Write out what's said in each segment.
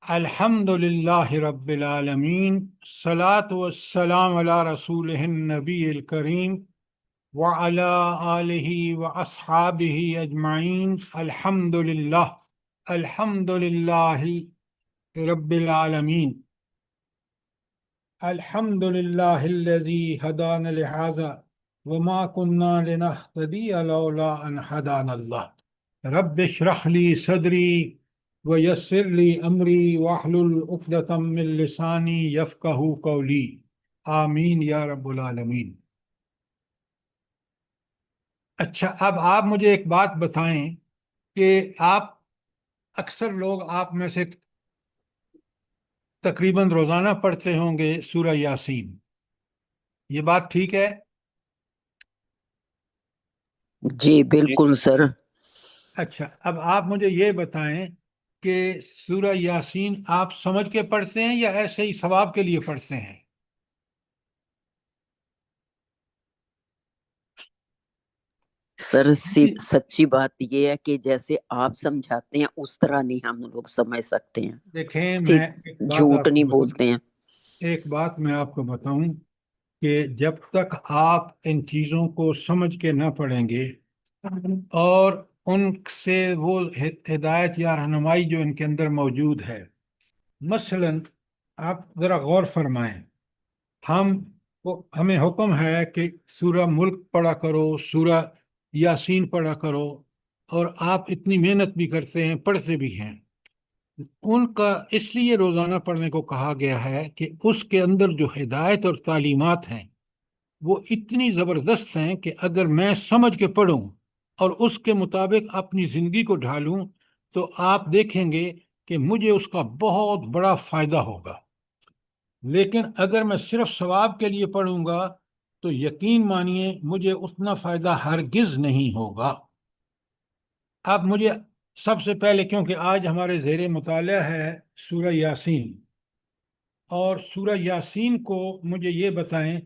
الحمد للہ رب العالمین، الصلاة والسلام علی رسولہ النبی الکریم وعلی آلہ واصحابہ اجمعین۔ الحمد للہ، الحمد للہ رب العالمین، الحمد للہ الذی ہدانا لہذا وما کنا لنہتدی لولا ان ہدانا اللہ۔ رب اشرح لی صدری ویسر لی امری واحلل عقدۃ من لسانی یفقہوا قولی، آمین یا رب العالمین۔ اچھا، اب آپ مجھے ایک بات بتائیں کہ اکثر لوگ آپ میں سے تقریباً روزانہ پڑھتے ہوں گے سورہ یاسین، یہ بات ٹھیک ہے؟ جی بالکل سر۔ اچھا، اب آپ مجھے یہ بتائیں کہ سورہ یاسین آپ سمجھ کے پڑھتے ہیں یا ایسے ہی ثواب کے لیے پڑھتے ہیں؟ سر سچی بات یہ ہے کہ جیسے آپ سمجھاتے ہیں اس طرح نہیں ہم لوگ سمجھ سکتے ہیں، دیکھیں، میں ایک صرف بات جھوٹ آپ کو نہیں بولتے ہیں۔ ایک بات میں آپ کو بتاؤں کہ جب تک آپ ان چیزوں کو سمجھ کے نہ پڑھیں گے اور ان سے وہ ہدایت یا رہنمائی جو ان کے اندر موجود ہے، مثلا آپ ذرا غور فرمائیں، ہمیں حکم ہے کہ سورہ ملک پڑھا کرو، سورہ یاسین پڑھا کرو، اور آپ اتنی محنت بھی کرتے ہیں، پڑھتے بھی ہیں۔ ان کا اس لیے روزانہ پڑھنے کو کہا گیا ہے کہ اس کے اندر جو ہدایت اور تعلیمات ہیں وہ اتنی زبردست ہیں کہ اگر میں سمجھ کے پڑھوں اور اس کے مطابق اپنی زندگی کو ڈھالوں تو آپ دیکھیں گے کہ مجھے اس کا بہت بڑا فائدہ ہوگا۔ لیکن اگر میں صرف ثواب کے لیے پڑھوں گا تو یقین مانیے مجھے اتنا فائدہ ہرگز نہیں ہوگا۔ اب مجھے سب سے پہلے، کیونکہ آج ہمارے زیر مطالعہ ہے سورہ یاسین، اور سورہ یاسین کو مجھے یہ بتائیں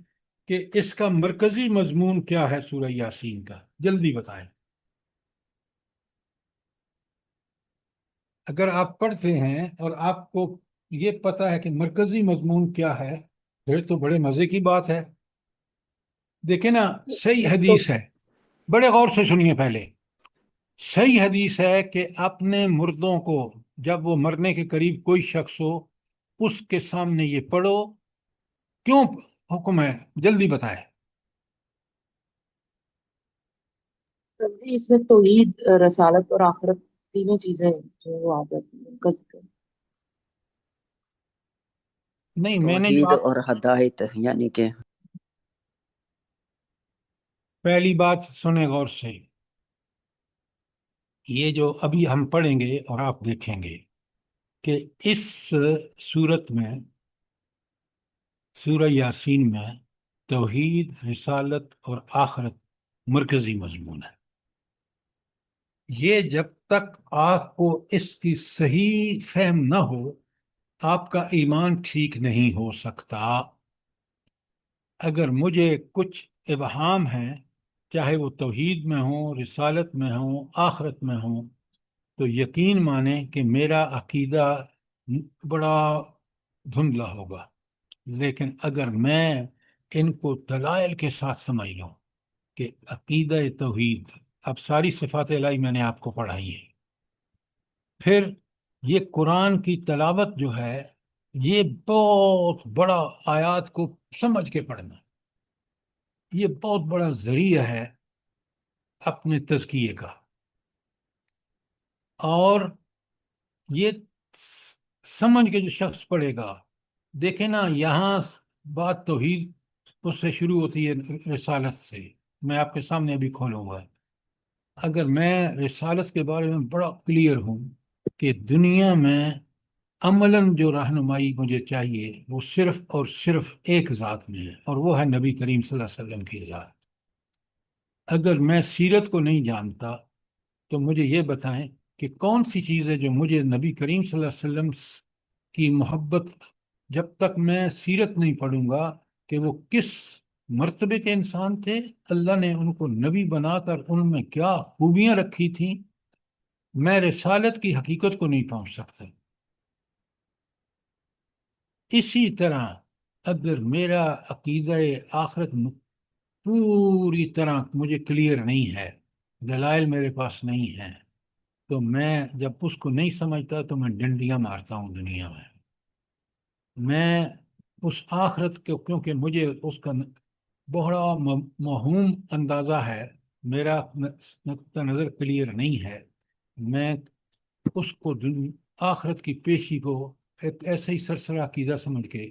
کہ اس کا مرکزی مضمون کیا ہے سورہ یاسین کا، جلدی بتائیں۔ اگر آپ پڑھتے ہیں اور آپ کو یہ پتہ ہے کہ مرکزی مضمون کیا ہے پھر تو بڑے مزے کی بات ہے۔ دیکھیں نا، صحیح حدیث ہے، بڑے غور سے سنیے پہلے۔ صحیح حدیث ہے کہ اپنے مردوں کو جب وہ مرنے کے قریب کوئی شخص ہو اس کے سامنے یہ پڑھو۔ کیوں حکم ہے؟ جلدی بتائے۔ جی اس میں توحید، رسالت اور آخرت تینوں چیزیں جو آ جاتی ہیں ان کا ذکر۔ نہیں، میں نے جو توحید آپ اور ہدایت یعنی کہ پہلی بات سنیں غور سے، یہ جو ابھی ہم پڑھیں گے اور آپ دیکھیں گے کہ اس صورت میں، سورہ یاسین میں توحید، رسالت اور آخرت مرکزی مضمون ہے۔ یہ جب تک آپ کو اس کی صحیح فہم نہ ہو آپ کا ایمان ٹھیک نہیں ہو سکتا۔ اگر مجھے کچھ ابہام ہیں، چاہے وہ توحید میں ہوں، رسالت میں ہوں، آخرت میں ہوں، تو یقین مانیں کہ میرا عقیدہ بڑا دھندلا ہوگا۔ لیکن اگر میں ان کو دلائل کے ساتھ سمجھ لوں کہ عقیدہ توحید، اب ساری صفات الہی میں نے آپ کو پڑھائی ہے، پھر یہ قرآن کی تلاوت جو ہے یہ بہت بڑا، آیات کو سمجھ کے پڑھنا یہ بہت بڑا ذریعہ ہے اپنے تزکیے کا۔ اور یہ سمجھ کے جو شخص پڑھے گا، دیکھیں نا، یہاں بات توحید اس سے شروع ہوتی ہے، رسالت سے۔ میں آپ کے سامنے ابھی کھولوں گا۔ اگر میں رسالت کے بارے میں بڑا کلیئر ہوں کہ دنیا میں عملاً جو رہنمائی مجھے چاہیے وہ صرف اور صرف ایک ذات میں ہے، اور وہ ہے نبی کریم صلی اللہ علیہ وسلم کی ذات۔ اگر میں سیرت کو نہیں جانتا تو مجھے یہ بتائیں کہ کون سی چیز ہے جو مجھے نبی کریم صلی اللہ علیہ وسلم کی محبت، جب تک میں سیرت نہیں پڑھوں گا کہ وہ کس مرتبے کے انسان تھے، اللہ نے ان کو نبی بنا کر ان میں کیا خوبیاں رکھی تھیں، میں رسالت کی حقیقت کو نہیں پہنچ سکتا۔ اسی طرح اگر میرا عقیدہ آخرت پوری طرح مجھے کلیئر نہیں ہے، دلائل میرے پاس نہیں ہیں، تو میں جب اس کو نہیں سمجھتا تو میں ڈنڈیاں مارتا ہوں دنیا میں. میں اس آخرت کے، کیونکہ مجھے اس کا بڑا موہوم اندازہ ہے، میرا نقطہ نظر کلیئر نہیں ہے، میں اس کو آخرت کی پیشی کو ایک ایسے ہی سرسرا عقیدہ سمجھ کے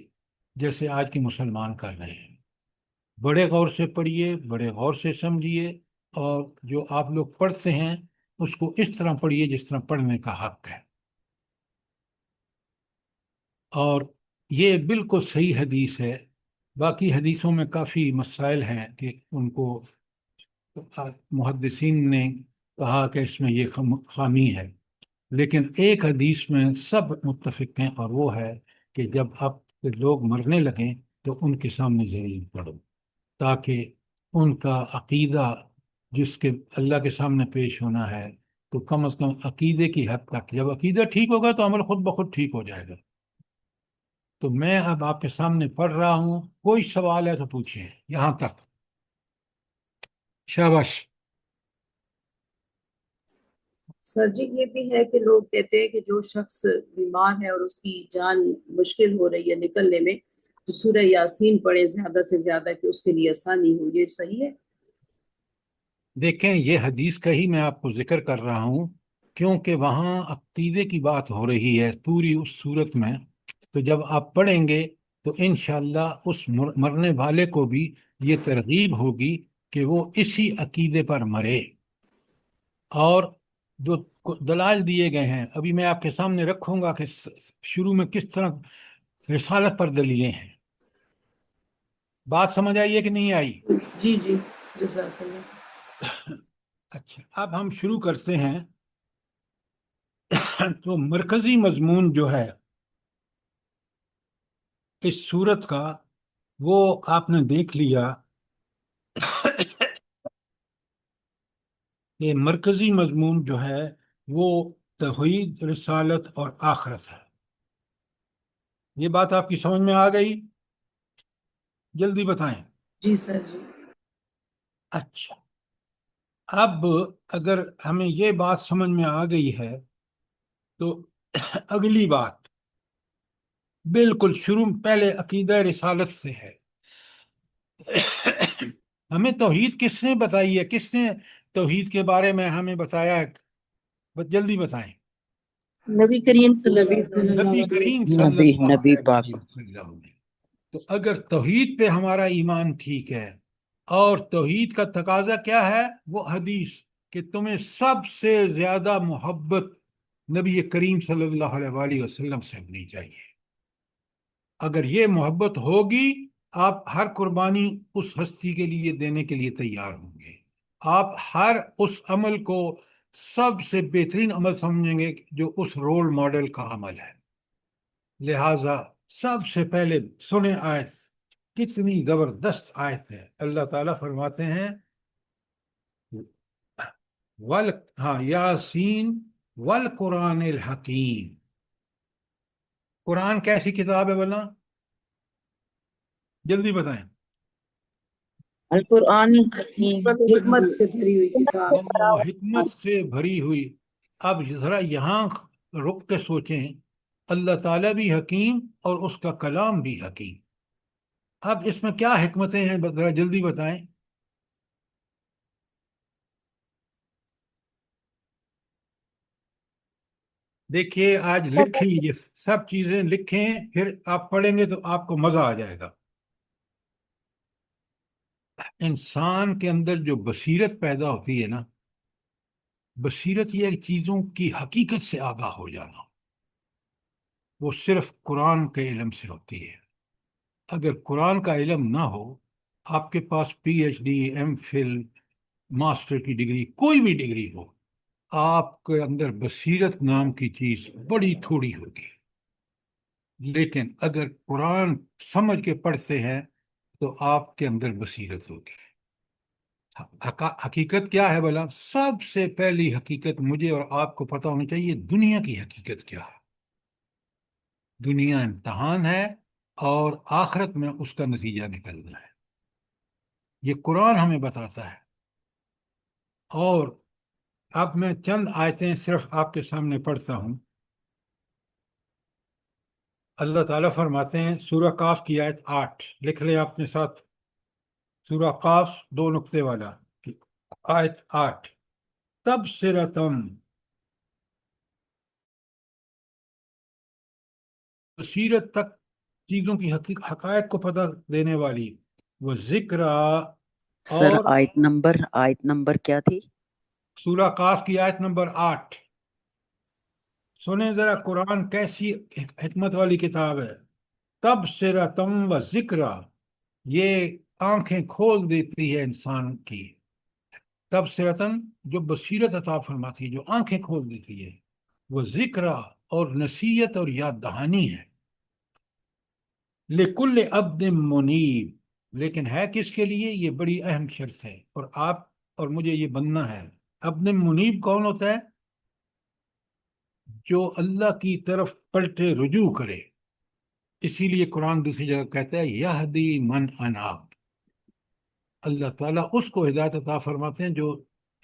جیسے آج کے مسلمان کر رہے ہیں. بڑے غور سے پڑھیے، بڑے غور سے سمجھیے، اور جو آپ لوگ پڑھتے ہیں اس کو اس طرح پڑھیے جس طرح پڑھنے کا حق ہے. اور یہ بالکل صحیح حدیث ہے. باقی حدیثوں میں کافی مسائل ہیں کہ ان کو محدثین نے کہا کہ اس میں یہ خامی ہے، لیکن ایک حدیث میں سب متفق ہیں، اور وہ ہے کہ جب آپ کے لوگ مرنے لگیں تو ان کے سامنے ضرور پڑھو، تاکہ ان کا عقیدہ جس کے اللہ کے سامنے پیش ہونا ہے تو کم از کم عقیدے کی حد تک، جب عقیدہ ٹھیک ہوگا تو عمل خود بخود ٹھیک ہو جائے گا. تو میں اب آپ کے سامنے پڑھ رہا ہوں، کوئی سوال ہے تو پوچھیں یہاں تک. شاباش. سر جی یہ بھی ہے کہ لوگ کہتے ہیں کہ جو شخص بیمار ہے اور اس کی جان مشکل ہو رہی ہے نکلنے میں، تو سورہ یاسین پڑھے زیادہ سے زیادہ کہ اس کے لیے آسانی ہو. یہ صحیح ہے؟ دیکھیں، یہ حدیث کا ہی میں آپ کو ذکر کر رہا ہوں، کیونکہ وہاں عقیدے کی بات ہو رہی ہے پوری اس صورت میں. تو جب آپ پڑھیں گے تو انشاءاللہ اس مرنے والے کو بھی یہ ترغیب ہوگی کہ وہ اسی عقیدے پر مرے. اور جو دلائل دیے گئے ہیں ابھی میں آپ کے سامنے رکھوں گا کہ شروع میں کس طرح رسالت پر دلیلیں ہیں. بات سمجھ آئی ہے کہ نہیں آئی؟ جی جی، جزاک اللہ. اچھا، اب ہم شروع کرتے ہیں. تو مرکزی مضمون جو ہے اس صورت کا وہ آپ نے دیکھ لیا کہ مرکزی مضمون جو ہے وہ توحید، رسالت اور آخرت ہے. یہ بات آپ کی سمجھ میں آ گئی؟ جلدی بتائیں. جی سر جی. اچھا، اب اگر ہمیں یہ بات سمجھ میں آ گئی ہے تو اگلی بات بالکل شروع پہلے عقیدہ رسالت سے ہے. ہمیں توحید کس نے بتائی ہے؟ کس نے توحید کے بارے میں ہمیں بتایا ہے؟ جلدی بتائیں. نبی کریم صلی اللہ نبی علیہ صلی اللہ نبی علیہ کریم وسلم. صلی اللہ نبی علیہ پاک. وسلم نے. تو اگر توحید پہ ہمارا ایمان ٹھیک ہے، اور توحید کا تقاضا کیا ہے؟ وہ حدیث کہ تمہیں سب سے زیادہ محبت نبی کریم صلی اللہ علیہ وآلہ وسلم سے ہونی چاہیے. اگر یہ محبت ہوگی، آپ ہر قربانی اس ہستی کے لیے دینے کے لیے تیار ہوں گے. آپ ہر اس عمل کو سب سے بہترین عمل سمجھیں گے جو اس رول ماڈل کا عمل ہے. لہذا سب سے پہلے سنیں آیت، کتنی زبردست آیت ہے. اللہ تعالیٰ فرماتے ہیں یاسین والقرآن الحکیم. قرآن کیسی کتاب ہے بولا؟ جلدی بتائیں. القرآن الحکیم. حکمت سے بھری ہوئی کتاب. حکمت سے بھری ہوئی. اب ذرا یہاں رک کے سوچیں، اللہ تعالیٰ بھی حکیم اور اس کا کلام بھی حکیم. اب اس میں کیا حکمتیں ہیں ذرا جلدی بتائیں. دیکھیے آج لکھیں، یہ سب چیزیں لکھیں، پھر آپ پڑھیں گے تو آپ کو مزہ آ جائے گا. انسان کے اندر جو بصیرت پیدا ہوتی ہے نا، بصیرت یہ چیزوں کی حقیقت سے آگاہ ہو جانا، وہ صرف قرآن کے علم سے ہوتی ہے. اگر قرآن کا علم نہ ہو، آپ کے پاس P H D, M Phil, master کی ڈگری، کوئی بھی ڈگری ہو، آپ کے اندر بصیرت نام کی چیز بڑی تھوڑی ہوگی. لیکن اگر قرآن سمجھ کے پڑھتے ہیں تو آپ کے اندر بصیرت ہوگی. حقیقت کیا ہے بھلا؟ سب سے پہلی حقیقت مجھے اور آپ کو پتہ ہونی چاہیے، دنیا کی حقیقت کیا ہے. دنیا امتحان ہے، اور آخرت میں اس کا نتیجہ نکلنا ہے. یہ قرآن ہمیں بتاتا ہے. اور اب میں چند آیتیں صرف آپ کے سامنے پڑھتا ہوں. اللہ تعالیٰ فرماتے ہیں سورہ قاف کی آیت 8، لکھ لیں اپنے ساتھ. سورہ قاف 2 نقطے والا آیت 8. تبصرتم، بصیرت تک چیزوں کی حقائق کو پتہ دینے والی، وہ ذکر. سر اور آیت نمبر کیا تھی؟ سورہ قاف کی آیت نمبر 8. سنیں ذرا قرآن کیسی حکمت والی کتاب ہے. تبصرتم و ذکر، یہ آنکھیں کھول دیتی ہے انسان کی. تبصرتن، جو بصیرت عطا فرماتی ہے، جو آنکھیں کھول دیتی ہے. وہ ذکر، اور نصیحت اور یاد دہانی ہے. لکل عبد منیب، لیکن ہے کس کے لیے؟ یہ بڑی اہم شرط ہے، اور آپ اور مجھے یہ بننا ہے. عبد منیب کون ہوتا ہے؟ جو اللہ کی طرف پلٹے رجوع کرے. اسی لیے قرآن دوسری جگہ کہتا ہے یہدی من اناب. اللہ تعالیٰ اس کو ہدایت عطا فرماتے ہیں جو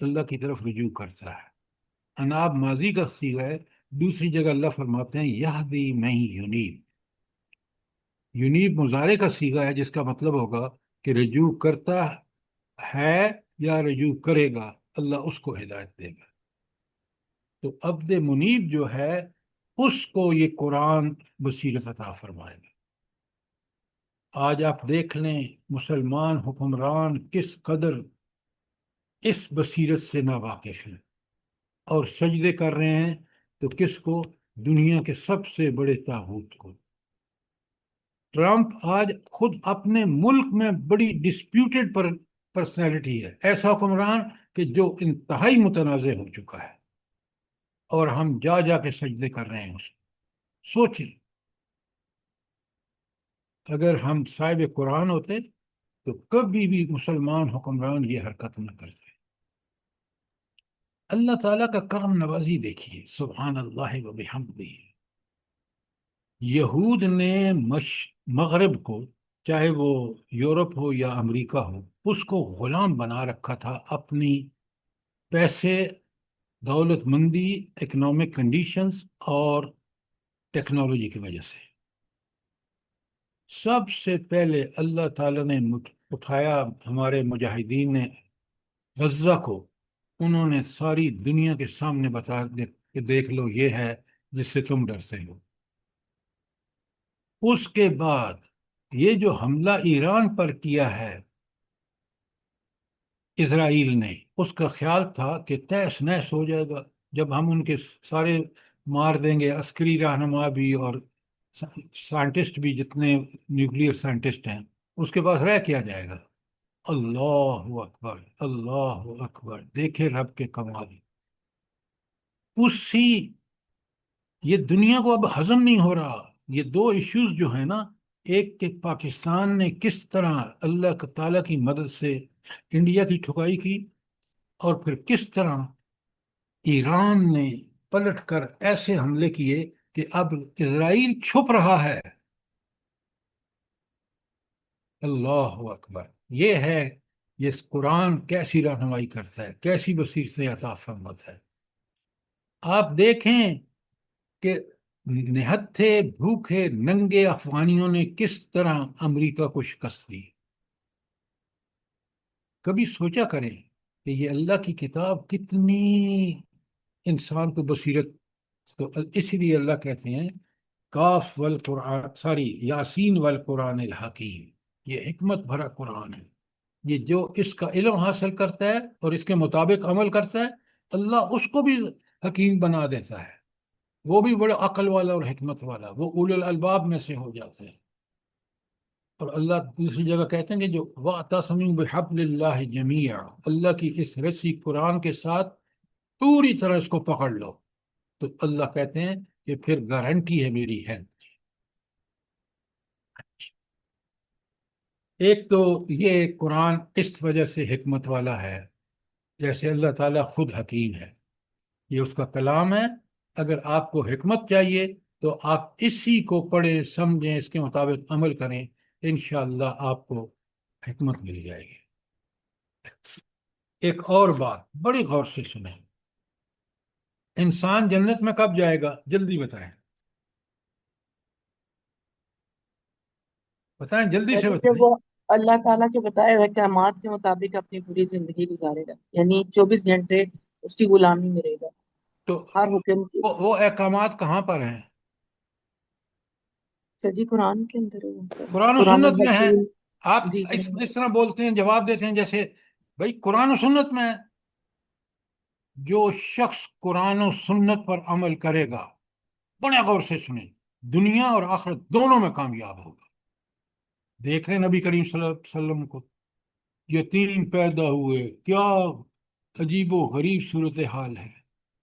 اللہ کی طرف رجوع کرتا ہے. اناب ماضی کا صیغہ ہے. دوسری جگہ اللہ فرماتے ہیں یہدی من ینیب. یونیب مضارع کا صیغہ ہے، جس کا مطلب ہوگا کہ رجوع کرتا ہے یا رجوع کرے گا، اللہ اس کو ہدایت دے گا. تو عبد منیب جو ہے اس کو یہ قرآن بصیرت عطا فرمائے گا. آج آپ دیکھ لیں مسلمان حکمران کس قدر اس بصیرت سے ناواقف ہیں، اور سجدے کر رہے ہیں تو کس کو؟ دنیا کے سب سے بڑے طاغوت کو. ٹرمپ آج خود اپنے ملک میں بڑی ڈسپیوٹڈ پرسنالٹی ہے، ایسا حکمران کہ جو انتہائی متنازع ہو چکا ہے، اور ہم جا جا کے سجدے کر رہے ہیں اس کو. سوچیں اگر ہم صاحب قرآن ہوتے تو کبھی بھی مسلمان حکمران یہ حرکت نہ کرتے. اللہ تعالیٰ کا کرم نوازی دیکھیے، سبحان اللہ و بحمدہ. یہود نے مغرب کو، چاہے وہ یورپ ہو یا امریکہ ہو، اس کو غلام بنا رکھا تھا اپنی پیسے، دولت مندی، اکنامک کنڈیشنز اور ٹیکنالوجی کی وجہ سے. سب سے پہلے اللہ تعالیٰ نے اٹھایا ہمارے مجاہدین نے غزہ کو. انہوں نے ساری دنیا کے سامنے بتا دیا کہ دیکھ لو یہ ہے جس سے تم ڈرتے ہو. اس کے بعد یہ جو حملہ ایران پر کیا ہے اسرائیل نے، اس کا خیال تھا کہ تہس نہس ہو جائے گا جب ہم ان کے سارے مار دیں گے، عسکری رہنما بھی اور سائنٹسٹ بھی، جتنے نیوکلیئر سائنٹسٹ ہیں. اس کے پاس رہ کیا جائے گا؟ اللہ اکبر، اللہ اکبر. دیکھے رب کے کمال. اسی یہ دنیا کو اب ہضم نہیں ہو رہا. یہ 2 ایشوز جو ہیں نا، ایک کہ پاکستان نے کس طرح اللہ تعالیٰ کی مدد سے انڈیا کی ٹھکائی کی، اور پھر کس طرح ایران نے پلٹ کر ایسے حملے کیے کہ اب اسرائیل چھپ رہا ہے. اللہ اکبر. یہ ہے یہ قرآن کیسی رہنمائی کرتا ہے، کیسی بصیرت عطا فرماتا ہے. آپ دیکھیں کہ نہتھے بھوکے ننگے افغانیوں نے کس طرح امریکہ کو شکست دی. کبھی سوچا کریں کہ یہ اللہ کی کتاب کتنی انسان کو بصیرت. تو اسی لیے اللہ کہتے ہیں کاف والقرآن، یاسین والقرآن الحکیم. یہ حکمت بھرا قرآن ہے. یہ جو اس کا علم حاصل کرتا ہے اور اس کے مطابق عمل کرتا ہے، اللہ اس کو بھی حکیم بنا دیتا ہے. وہ بھی بڑا عقل والا اور حکمت والا، وہ اولو الالباب میں سے ہو جاتے ہیں. اور اللہ دوسری جگہ کہتے ہیں کہ جو وَاعْتَصِمُوا بِحَبْلِ اللَّهِ جَمِيعًا، اللہ کی اس رسی قرآن کے ساتھ پوری طرح اس کو پکڑ لو. تو اللہ کہتے ہیں کہ پھر گارنٹی ہے میری ہیلپ کی. ایک تو یہ قرآن اس وجہ سے حکمت والا ہے، جیسے اللہ تعالیٰ خود حکیم ہے، یہ اس کا کلام ہے. اگر آپ کو حکمت چاہیے تو آپ اسی کو پڑھیں، سمجھیں، اس کے مطابق عمل کریں، انشاءاللہ آپ کو حکمت مل جائے گی۔ ایک اور بات بڑی غور سے سنیں، انسان جنت میں کب جائے گا؟ جلدی بتائیں، بتائیں، جلدی سے سر جب بتائیں۔ وہ اللہ تعالیٰ کے بتائے ہوئے احکامات کے مطابق اپنی پوری زندگی گزارے گا، یعنی 24 گھنٹے اس کی غلامی میں رہے گا، تو ہر حکم کی۔ وہ احکامات کہاں پر ہیں؟ سر جی قرآن کے اندر ہے وہ تو، قرآن و قرآن سنت میں ہیں۔ حکیم۔ آپ جی اس طرح بولتے ہیں، جواب دیتے ہیں جیسے بھائی قرآن و سنت میں ہے۔ جو شخص قرآن و سنت پر عمل کرے گا، بڑے غور سے سنیں، دنیا اور آخرت دونوں میں کامیاب ہوگا۔ دیکھ رہے ہیں نبی کریم صلی اللہ علیہ وسلم کو، یتیم پیدا ہوئے، کیا عجیب و غریب صورتحال ہے،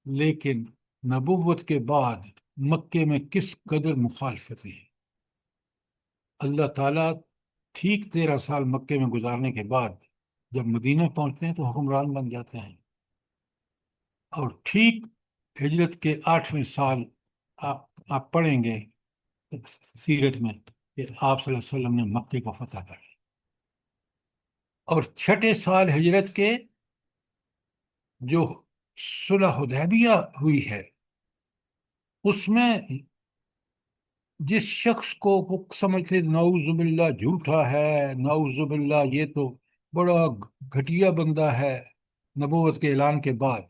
لیکن نبوت کے بعد مکے میں کس قدر مخالفتیں ہیں۔ اللہ تعالیٰ ٹھیک 13 سال مکے میں گزارنے کے بعد جب مدینہ پہنچتے ہیں تو حکمران بن جاتے ہیں، اور ٹھیک ہجرت کے 8ویں سال آپ پڑھیں گے سیرت میں کہ آپ صلی اللہ علیہ وسلم نے مکے کو فتح کر لیا، اور 6 سال ہجرت کے جو صلح حدیبیہ ہوئی ہے، اس میں جس شخص کو وہ سمجھتے نعوذ باللہ جھوٹا ہے، نعوذ باللہ یہ تو بڑا گھٹیا بندہ ہے نبوت کے اعلان کے بعد،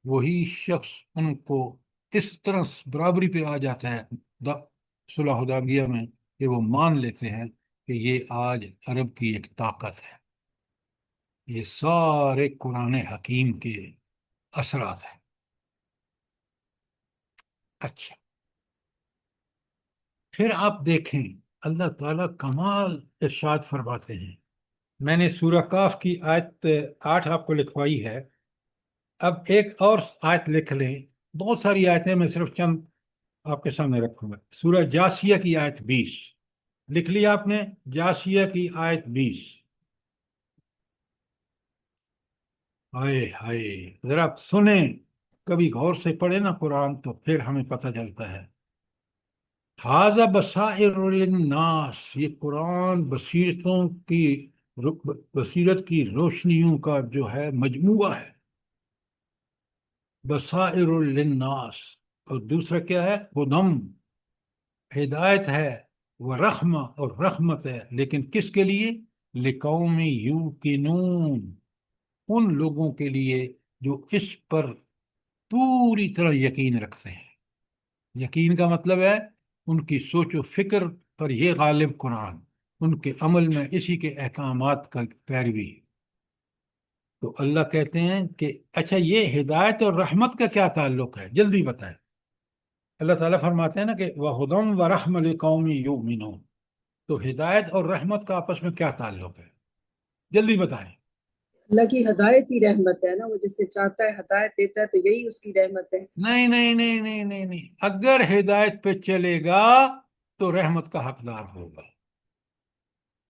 وہی شخص ان کو اس طرح برابری پہ آ جاتا ہے صلح حدیبیہ میں کہ وہ مان لیتے ہیں کہ یہ آج عرب کی ایک طاقت ہے۔ یہ سارے قرآن حکیم کے اثرات ہیں۔ اچھا، پھر آپ دیکھیں اللہ تعالیٰ کمال ارشاد فرماتے ہیں۔ میں نے سورہ کاف کی آیت 8 آپ کو لکھوائی ہے، اب ایک اور آیت لکھ لیں، بہت ساری آیتیں میں صرف چند آپ کے سامنے رکھوں گا۔ سورہ جاسیہ کی آیت 20 لکھ لی آپ نے؟ جاسیہ کی آیت 20، ہائے ہائے، ذرا آپ سنیں، کبھی غور سے پڑھے نا قرآن تو پھر ہمیں پتہ چلتا ہے۔ ھذا بصائر للناس، یہ قرآن بصیرت کی روشنیوں کا جو ہے مجموعہ ہے، بصائر للناس۔ اور دوسرا کیا ہے؟ ہدم، ہدایت ہے، وہ رحمہ، اور رحمت ہے، لیکن کس کے لیے؟ لقوم یوقنون، ان لوگوں کے لیے جو اس پر پوری طرح یقین رکھتے ہیں۔ یقین کا مطلب ہے ان کی سوچ و فکر پر یہ غالب قرآن، ان کے عمل میں اسی کے احکامات کا پیروی۔ تو اللہ کہتے ہیں کہ اچھا یہ ہدایت اور رحمت کا کیا تعلق ہے؟ جلدی بتائیں۔ اللہ تعالیٰ فرماتے ہیں نا کہ وَهُدًى وَرَحْمَةً لِقَوْمٍ يُؤْمِنُونَ، تو ہدایت اور رحمت کا آپس میں کیا تعلق ہے؟ جلدی بتائیں۔ اللہ کی ہدایت ہی رحمت ہے نا، وہ جسے چاہتا ہے ہدایت دیتا ہے، تو یہی اس کی رحمت ہے۔ نہیں نہیں نہیں نہیں نہیں نہیں، اگر ہدایت پہ چلے گا تو رحمت کا حقدار ہوگا،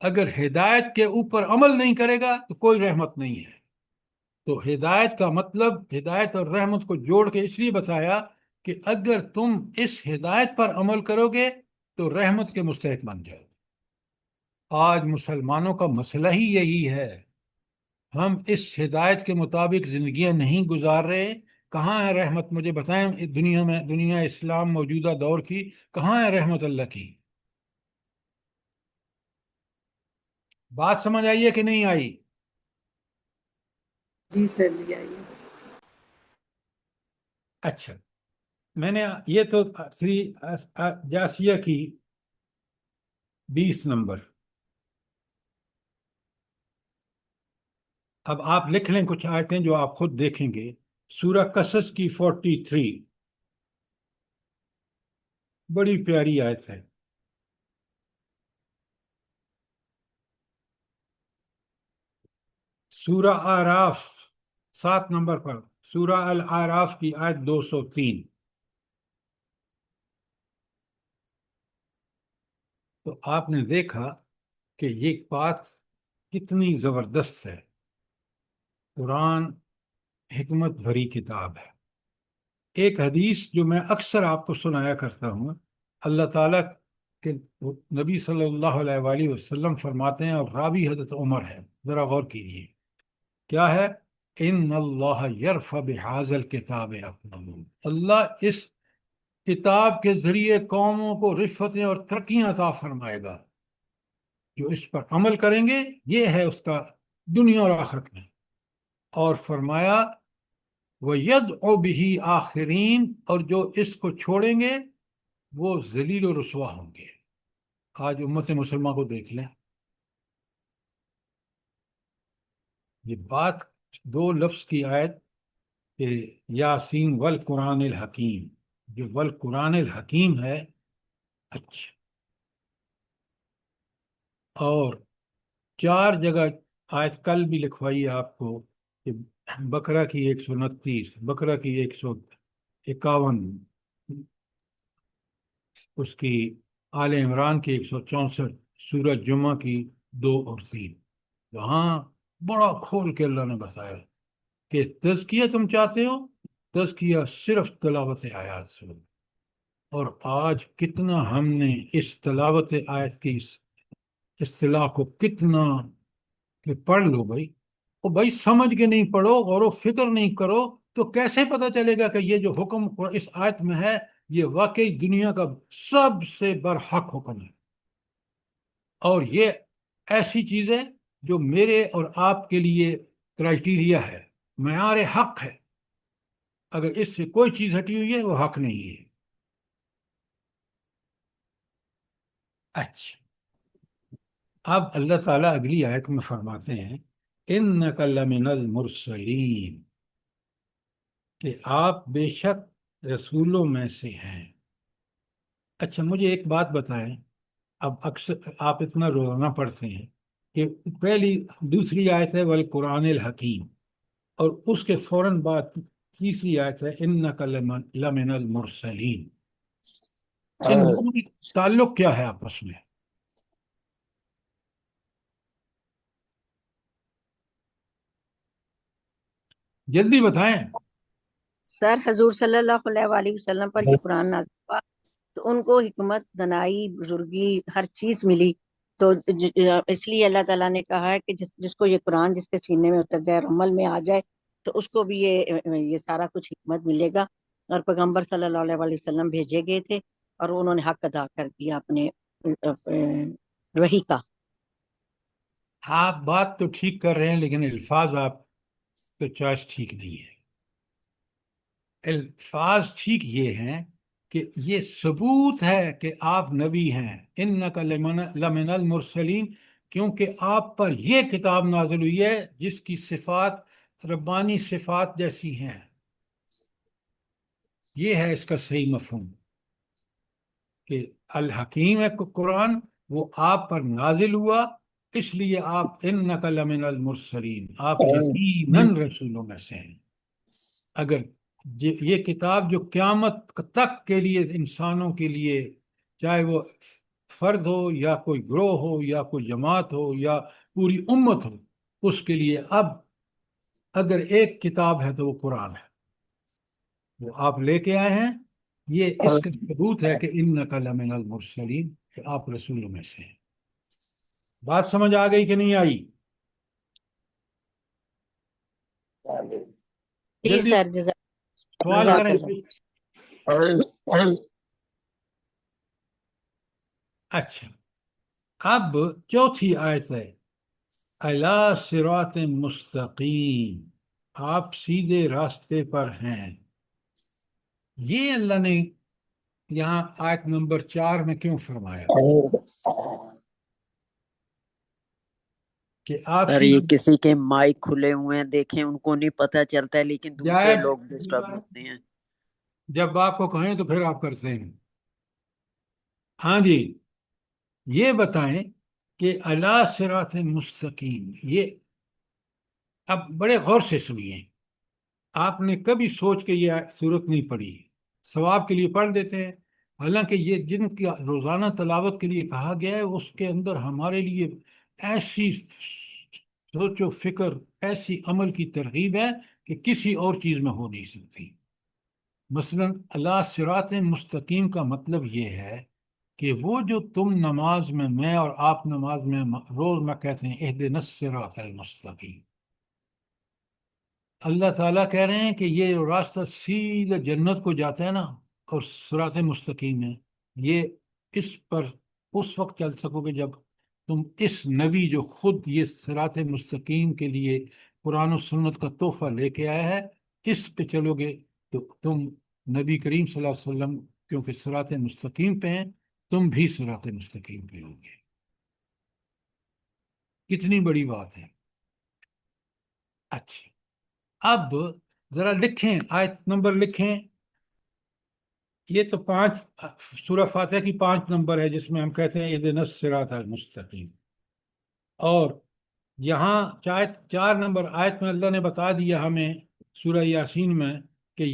اگر ہدایت کے اوپر عمل نہیں کرے گا تو کوئی رحمت نہیں ہے۔ تو ہدایت کا مطلب، ہدایت اور رحمت کو جوڑ کے اس لیے بتایا کہ اگر تم اس ہدایت پر عمل کرو گے تو رحمت کے مستحق بن جاؤ۔ آج مسلمانوں کا مسئلہ ہی یہی ہے، ہم اس ہدایت کے مطابق زندگیاں نہیں گزار رہے۔ کہاں ہے رحمت؟ مجھے بتائیں، دنیا میں، دنیا اسلام موجودہ دور کی، کہاں ہے رحمت اللہ کی؟ بات سمجھ آئیے کہ نہیں آئی؟ جی سر جی، آئیے۔ اچھا، میں نے یہ تو جاسیہ کی 20 نمبر، اب آپ لکھ لیں کچھ آیتیں جو آپ خود دیکھیں گے۔ سورہ قصص کی 43 بڑی پیاری آیت ہے۔ سورہ اعراف 7 نمبر پر، سورہ الاعراف کی آیت 203۔ تو آپ نے دیکھا کہ یہ بات کتنی زبردست ہے۔ قرآن حکمت بھری کتاب ہے۔ ایک حدیث جو میں اکثر آپ کو سنایا کرتا ہوں، اللہ تعالیٰ کے نبی صلی اللہ علیہ وآلہ وسلم فرماتے ہیں، اور راوی حضرت عمر ہے، ذرا غور کیجیے کیا ہے، ان اللہ یرفع بہذا الکتاب اقوام، اللہ اس کتاب کے ذریعے قوموں کو رفعتیں اور ترقیاں عطا فرمائے گا جو اس پر عمل کریں گے، یہ ہے اس کا دنیا اور آخرت میں۔ اور فرمایا وَيَدْعُ بِهِ آخرین، اور جو اس کو چھوڑیں گے وہ ذلیل و رسوا ہوں گے۔ آج امت مسلمہ کو دیکھ لیں، یہ بات دو لفظ کی آیت کہ یاسین والقرآن الحکیم، جو والقرآن الحکیم ہے، اچھا، اور 4 جگہ آیت کل بھی لکھوائی ہے آپ کو، کہ بقرہ کی 129، بقرہ کی 151، اس کی آل عمران کی 164، سورہ جمعہ کی 2 اور 3، وہاں بڑا کھول کے اللہ نے بتایا کہ تزکیہ تم چاہتے ہو، تزکیہ صرف تلاوت آیات سے ہو۔ اور آج کتنا ہم نے اس تلاوت آیت کی اس اصطلاح کو کتنا کہ پڑھ لو بھائی، اور بھائی سمجھ کے نہیں پڑھو، غور و فکر نہیں کرو تو کیسے پتہ چلے گا کہ یہ جو حکم اس آیت میں ہے یہ واقعی دنیا کا سب سے برحق حکم ہے، اور یہ ایسی چیز ہے جو میرے اور آپ کے لیے کرائٹیریا ہے، معیار حق ہے، اگر اس سے کوئی چیز ہٹی ہوئی ہے وہ حق نہیں ہے۔ اچھا، اب اللہ تعالیٰ اگلی آیت میں فرماتے ہیں اِنَّكَ لَمِنَ الْمُرْسَلِينَ، کہ آپ بے شک رسولوں میں سے ہیں۔ اچھا مجھے ایک بات بتائیں، اب اکثر آپ اتنا روزانہ پڑھتے ہیں کہ پہلی دوسری آیت ہے والقرآن الحکیم، اور اس کے فوراً بعد تیسری آیت ہے اِنَّكَ لَمِنَ الْمُرْسَلِينَ، ان دونوں کی تعلق کیا ہے آپس میں؟ جلدی بتائیں۔ سر حضور صلی اللہ علیہ وآلہ وسلم پر یہ قرآن نازل ہوا تو ان کو حکمت، دانائی، بزرگی، ہر چیز ملی، تو اس لیے اللہ تعالیٰ نے کہا ہے کہ جس کو یہ قرآن جس کے سینے میں اتر جائے اور عمل میں آ جائے تو اس کو بھی یہ سارا کچھ حکمت ملے گا۔ اور پیغمبر صلی اللہ علیہ وآلہ وسلم بھیجے گئے تھے اور انہوں نے حق ادا کر دیا اپنے وحی کا۔ آپ بات تو ٹھیک کر رہے ہیں لیکن الفاظ آپ کے چوائس ٹھیک نہیں ہے۔ الفاظ ٹھیک یہ ہیں کہ یہ ثبوت ہے کہ آپ نبی ہیں، اِنَّكَ لَمِنَ الْمُرْسَلِينَ، کیونکہ آپ پر یہ کتاب نازل ہوئی ہے جس کی صفات ربانی صفات جیسی ہیں۔ یہ ہے اس کا صحیح مفہوم کہ الحکیم ہے قرآن، وہ آپ پر نازل ہوا، اس لیے آپ اِنَّكَ لَمِنَ الْمُرْسَلِينَ، آپ یقیناً رسولوں میں سے ہیں۔ اگر یہ کتاب جو قیامت تک کے لیے انسانوں کے لیے، چاہے وہ فرد ہو یا کوئی گروہ ہو یا کوئی جماعت ہو یا پوری امت ہو، اس کے لیے اب اگر ایک کتاب ہے تو وہ قرآن ہے، وہ آپ لے کے آئے ہیں، یہ اس کا ثبوت ہے کہ اِنَّكَ لَمِنَ الْمُرْسَلِينَ، کہ آپ رسولوں میں سے ہیں۔ بات سمجھ آ گئی کہ نہیں آئی؟ جی جلدی سر، جزاک سوال جزاک کریں۔ اللہ۔ اچھا، اب چوتھی آیت ہے اَلَىٰ صِرَاطٍ مستقیم، آپ سیدھے راستے پر ہیں۔ یہ اللہ نے یہاں آیت نمبر 4 میں کیوں فرمایا کہ آپ سر یہ کسی کے مائک کھلے ہوئے ہیں، دیکھیں ان کو نہیں پتہ چلتا ہے لیکن دوسرے لوگ ڈسٹرب ہوتے ہیں۔ جب آپ کو کہیں تو پھر آپ کرتے ہیں۔ ہاں جی، یہ بتائیں کہ اَلَىٰ صِرَاطٍ مستقیم، یہ اب بڑے غور سے سنیے، آپ نے کبھی سوچ کے یہ صورت نہیں پڑھی، ثواب کے لیے پڑھ دیتے ہیں، حالانکہ یہ جن کی روزانہ تلاوت کے لیے کہا گیا ہے اس کے اندر ہمارے لیے ایسی سوچ و فکر، ایسی عمل کی ترغیب ہے کہ کسی اور چیز میں ہو نہیں سکتی۔ مثلا اَلَىٰ صِرَاطٍ مستقیم کا مطلب یہ ہے کہ وہ جو تم نماز میں اور آپ نماز میں روز میں کہتے ہیں اہدنا الصراط المستقیم، اللہ تعالیٰ کہہ رہے ہیں کہ یہ راستہ سیدھا جنت کو جاتا ہے نا، اور صراط مستقیم ہے، یہ اس پر اس وقت چل سکو گے جب تم اس نبی جو خود یہ صراط مستقیم کے لیے قرآن و سنت کا تحفہ لے کے آیا ہے اس پہ چلو گے، تو تم نبی کریم صلی اللہ علیہ وسلم کیونکہ صراط مستقیم پہ ہیں، تم بھی صراط مستقیم پہ ہوگے۔ کتنی بڑی بات ہے۔ اچھا، اب ذرا لکھیں، آیت نمبر لکھیں۔ یہ تو سورہ فاتحہ کی 5 نمبر ہے جس میں ہم کہتے ہیں اہدنا الصراط المستقیم، اور یہاں 4 نمبر آیت میں اللہ نے بتا دیا ہمیں سورہ یاسین میں کہ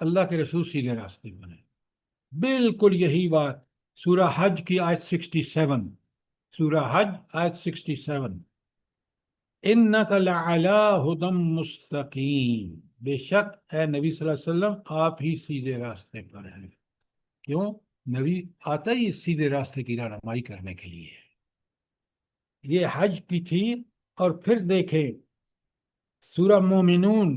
اللہ کے رسول سیدھے راستے پر ہیں۔ بالکل یہی بات سورہ حج کی آیت 67، سورہ حج آیت 67، اِنَّكَ لَعَلَىٰ هُدًى مُسْتَقِيم، بے شک اے نبی صلی اللہ علیہ وسلم آپ ہی سیدھے راستے پر ہیں۔ کیوں؟ نبی آتا ہی سیدھے راستے کی رہنمائی کرنے کے لیے۔ یہ حج کی تھی، اور پھر دیکھیں سورہ مومنون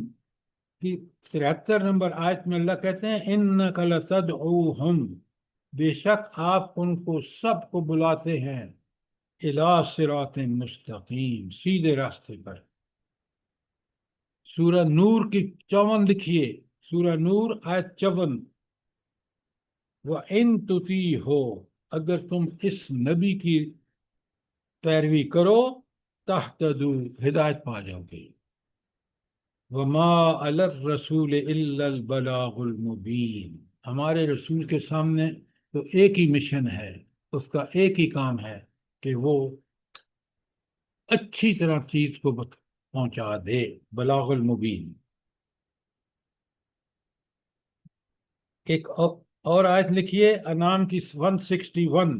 کی 73 نمبر آیت میں اللہ کہتے ہیں اِنَّكَ لَتَدْعُوهُمْ، بے شک آپ ان کو سب کو بلاتے ہیں اِلَىٰ صِرَاطٍ مستقیم، سیدھے راستے پر۔ سورہ نور کی 54 لکھیے، سورہ نور آیت 54، وَإِن تُطِیعُوهُ، اگر تم اس نبی کی پیروی کرو تہتدوا، ہدایت پا جاؤ گے۔ وَمَا عَلَى الرَّسُولِ إِلَّا الْبَلَاغُ الْمُبِينُ، ہمارے رسول کے سامنے تو ایک ہی مشن ہے، اس کا ایک ہی کام ہے کہ وہ اچھی طرح چیز کو پہنچا دے، بلاغ المبین۔ ایک اور آیت لکھیے انعام کی 161،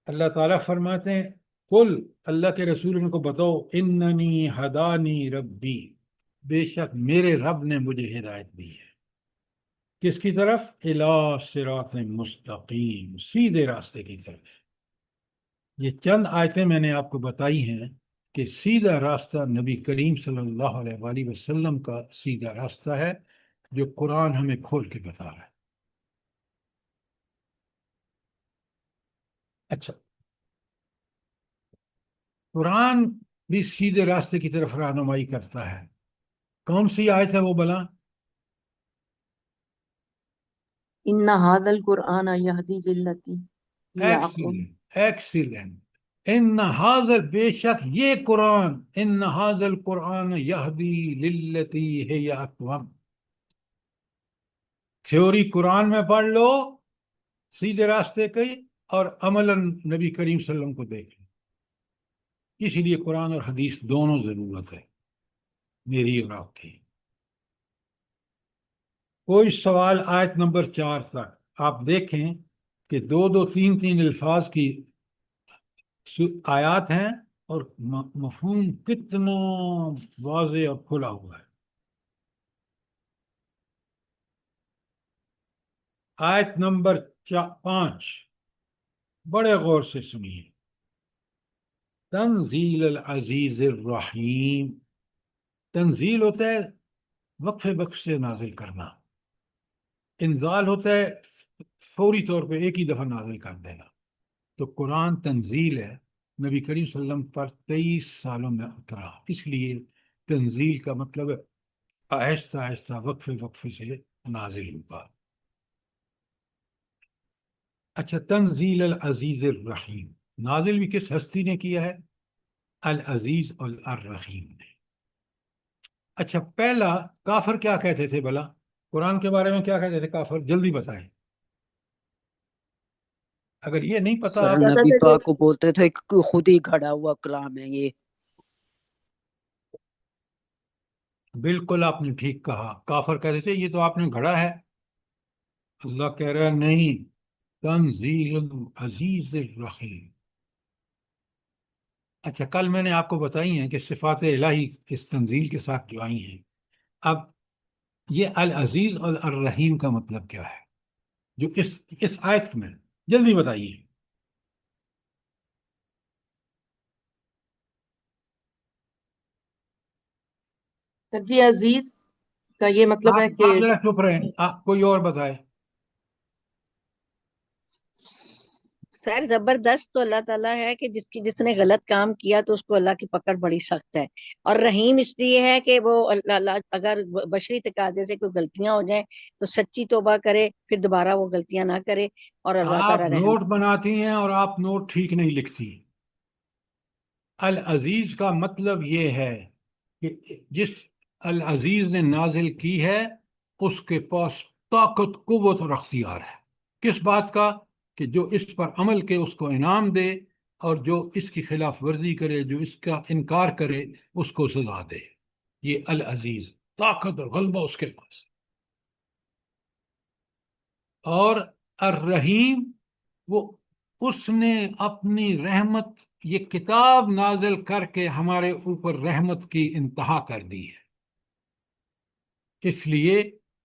اللہ تعالیٰ فرماتے ہیں قل، اللہ کے رسول ان کو بتاؤ، اننی ہدانی ربی، بے شک میرے رب نے مجھے ہدایت دی ہے، کس کی طرف؟ الی صراط مستقیم، سیدھے راستے کی طرف۔ یہ چند آیتیں میں نے آپ کو بتائی ہیں کہ سیدھا راستہ نبی کریم صلی اللہ علیہ وآلہ وسلم کا سیدھا راستہ ہے جو قرآن ہمیں کھول کے بتا رہا ہے۔ اچھا، قرآن بھی سیدھے راستے کی طرف رہنمائی کرتا ہے۔ کون سی آیت ہے وہ بلا؟ ان هذا القرآن يهدي للتي هي اقوم۔ ایکسیلنٹ، ان حاضر، بے شک یہ قرآن، ان حاضر القرآن یہدی للتی ہے اقوم، تھیوری قرآن میں پڑھ لو سیدھے راستے کی، اور عملاً نبی کریم صلی اللہ علیہ وسلم کو دیکھ لو۔ اسی لیے قرآن اور حدیث دونوں ضرورت ہے میری اور آپ کی۔ کوئی سوال آیت نمبر 4 تک آپ دیکھیں کہ 2 3 الفاظ کی آیات ہیں اور مفہوم کتنا واضح اور کھلا ہوا ہے۔ آیت نمبر 5 بڑے غور سے سنیے، تنزیل العزیز الرحیم، تنزیل ہوتا ہے وقفے وقف سے نازل کرنا، انزال ہوتا ہے فوری طور پہ ایک ہی دفعہ نازل کر دینا۔ تو قرآن تنزیل ہے، نبی کریم صلی اللہ علیہ وسلم پر 23 سالوں میں اترا، اس لیے تنزیل کا مطلب آہستہ آہستہ وقفے وقفے سے نازل ہوا۔ اچھا، تنزیل العزیز الرحیم، نازل بھی کس ہستی نے کیا ہے؟ العزیز اور الرحیم نے۔ اچھا، پہلا کافر کیا کہتے تھے بھلا؟ قرآن کے بارے میں کیا کہتے تھے کافر؟ جلدی بتائیں، اگر یہ نہیں پتا سر آپ۔ نبی پاک کو بولتے تھے کہ خود ہی گھڑا ہوا کلام ہے یہ۔ بالکل آپ نے ٹھیک کہا، کافر کہتے تھے یہ تو آپ نے گھڑا ہے۔ اللہ کہہ رہا ہے نہیں، تنزیل العزیز الرحیم۔ اچھا، کل میں نے آپ کو بتائی ہیں کہ صفات الہی اس تنزیل کے ساتھ جو آئی ہیں۔ اب یہ العزیز اور الرحیم کا مطلب کیا ہے؟ جو اس آیت میں؟ جلدی بتائیے. سر جی عزیز کا یہ مطلب ہے کہ آپ ذرا چپ رہیں، آپ کوئی اور بتائے. سر زبردست تو اللہ تعالیٰ ہے کہ جس نے غلط کام کیا تو اس کو اللہ کی پکڑ بڑی سخت ہے، اور رحیم اس لیے ہے کہ وہ اللہ اگر بشری تقاضے سے کوئی غلطیاں ہو جائیں تو سچی توبہ کرے، پھر دوبارہ وہ غلطیاں نہ کرے، اور اللہ آپ تعالیٰ رحم. نوٹ بناتی ہیں اور آپ نوٹ ٹھیک نہیں لکھتی. العزیز کا مطلب یہ ہے کہ جس العزیز نے نازل کی ہے اس کے پاس طاقت، قوت اور اختیار ہے. کس بات کا؟ کہ جو اس پر عمل کے اس کو انعام دے، اور جو اس کی خلاف ورزی کرے، جو اس کا انکار کرے، اس کو سزا دے. یہ العزیز، طاقت اور غلبہ اس کے پاس. اور الرحیم، وہ اس نے اپنی رحمت، یہ کتاب نازل کر کے ہمارے اوپر رحمت کی انتہا کر دی ہے. اس لیے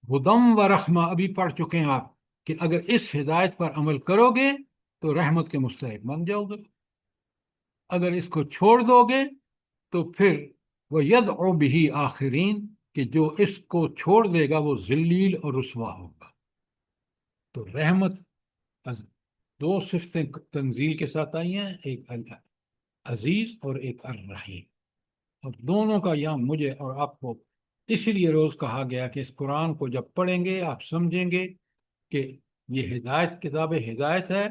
ہدم و رحمہ ابھی پڑھ چکے ہیں آپ، کہ اگر اس ہدایت پر عمل کرو گے تو رحمت کے مستحق بن جاؤ گے. اگر اس کو چھوڑ دو گے تو پھر وہ یدعو بہ آخرین، کہ جو اس کو چھوڑ دے گا وہ ذلیل اور رسوا ہوگا. تو رحمت دو صفتیں تنزیل کے ساتھ آئی ہیں، ایک عزیز اور ایک الرحیم. اور دونوں کا یہاں مجھے اور آپ کو اسی لیے روز کہا گیا کہ اس قرآن کو جب پڑھیں گے آپ سمجھیں گے کہ یہ ہدایت، کتاب ہدایت ہے،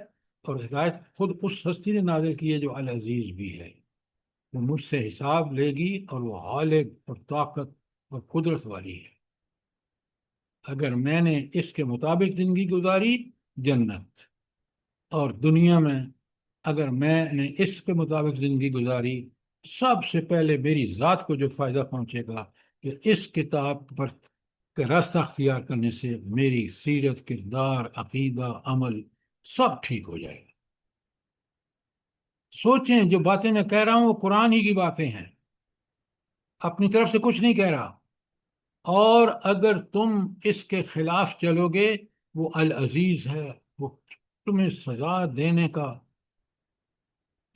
اور ہدایت خود اس ہستی نے نازل کی ہے جو العزیز بھی ہے. وہ مجھ سے حساب لے گی اور وہ غالب اور طاقت اور قدرت والی ہے. اگر میں نے اس کے مطابق زندگی گزاری، جنت. اور دنیا میں اگر میں نے اس کے مطابق زندگی گزاری، سب سے پہلے میری ذات کو جو فائدہ پہنچے گا کہ اس کتاب پر کا راستہ اختیار کرنے سے میری سیرت، کردار، عقیدہ، عمل سب ٹھیک ہو جائے گا. سوچیں، جو باتیں میں کہہ رہا ہوں وہ قرآن ہی کی باتیں ہیں، اپنی طرف سے کچھ نہیں کہہ رہا. اور اگر تم اس کے خلاف چلو گے، وہ العزیز ہے، وہ تمہیں سزا دینے کا،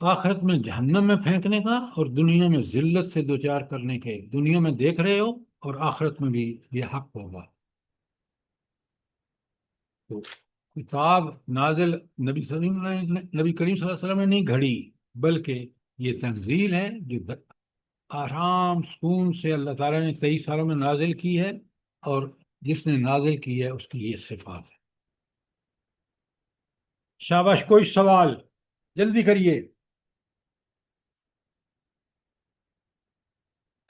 آخرت میں جہنم میں پھینکنے کا، اور دنیا میں ذلت سے دوچار کرنے کے. دنیا میں دیکھ رہے ہو اور آخرت میں بھی یہ حق ہوگا. تو کتاب نازل نبی کریم صلی اللہ علیہ وسلم نے نہیں گھڑی، بلکہ یہ تنزیل ہے جو آرام سکون سے اللہ تعالیٰ نے 23 سالوں میں نازل کی ہے، اور جس نے نازل کی ہے اس کی یہ صفات ہے. شاباش، کوئی سوال؟ جلدی کریے.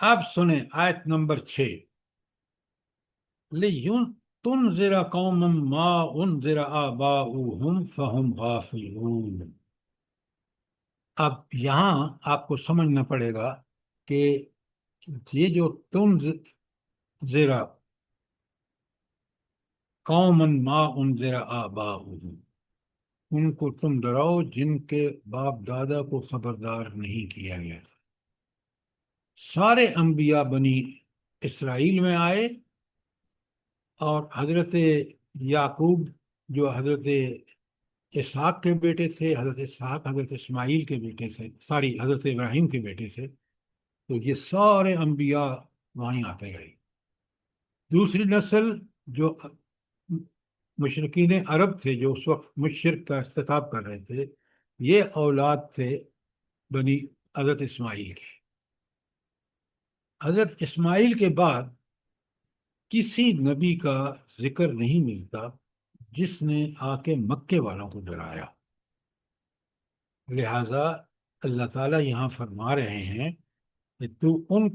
اب سنیں آیت نمبر 6. تنذر قوما ما انذر آباؤہم فہم غافلون. اب یہاں آپ کو سمجھنا پڑے گا کہ یہ جو تنذر قوما ما انذر آباؤہم، ان کو تم ڈراؤ جن کے باپ دادا کو خبردار نہیں کیا گیا تھا. سارے انبیاء بنی اسرائیل میں آئے، اور حضرت یعقوب جو حضرت اسحاق کے بیٹے تھے، حضرت اسحاق حضرت اسماعیل کے بیٹے تھے، حضرت ابراہیم کے بیٹے تھے، تو یہ سارے انبیاء وہیں آتے گئے. دوسری نسل جو مشرکین عرب تھے، جو اس وقت مشرک کا ارتکاب کر رہے تھے، یہ اولاد تھے بنی حضرت اسماعیل کے. حضرت اسماعیل کے بعد کسی نبی کا ذکر نہیں ملتا جس نے آ کے مکے والوں کو ڈرایا. لہذا اللہ تعالیٰ یہاں فرما رہے ہیں کہ تو ان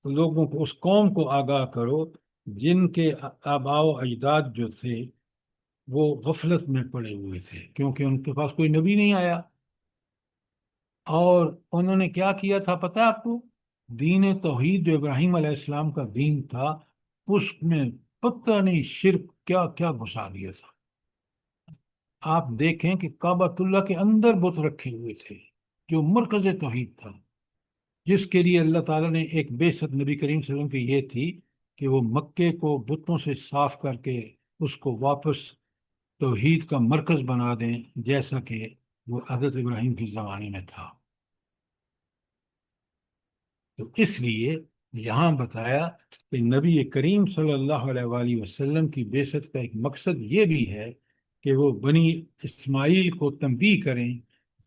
لوگوں کو، اس قوم کو آگاہ کرو جن کے آباء و اجداد جو تھے وہ غفلت میں پڑے ہوئے تھے، کیونکہ ان کے پاس کوئی نبی نہیں آیا. اور انہوں نے کیا کیا تھا پتہ ہے آپ کو؟ دین توحید جو ابراہیم علیہ السلام کا دین تھا، اس میں پتہ نہیں شرک کیا کیا گھسا دیا تھا. آپ دیکھیں کہ کعبۃ اللہ کے اندر بت رکھے ہوئے تھے، جو مرکز توحید تھا، جس کے لیے اللہ تعالیٰ نے ایک بعثت نبی کریم صلی اللہ علیہ وسلم کی یہ تھی کہ وہ مکے کو بتوں سے صاف کر کے اس کو واپس توحید کا مرکز بنا دیں جیسا کہ وہ حضرت ابراہیم کے زمانے میں تھا۔ تو اس لیے یہاں بتایا کہ نبی کریم صلی اللہ علیہ وآلہ وسلم کی بعثت کا ایک مقصد یہ بھی ہے کہ وہ بنی اسماعیل کو تنبیہ کریں،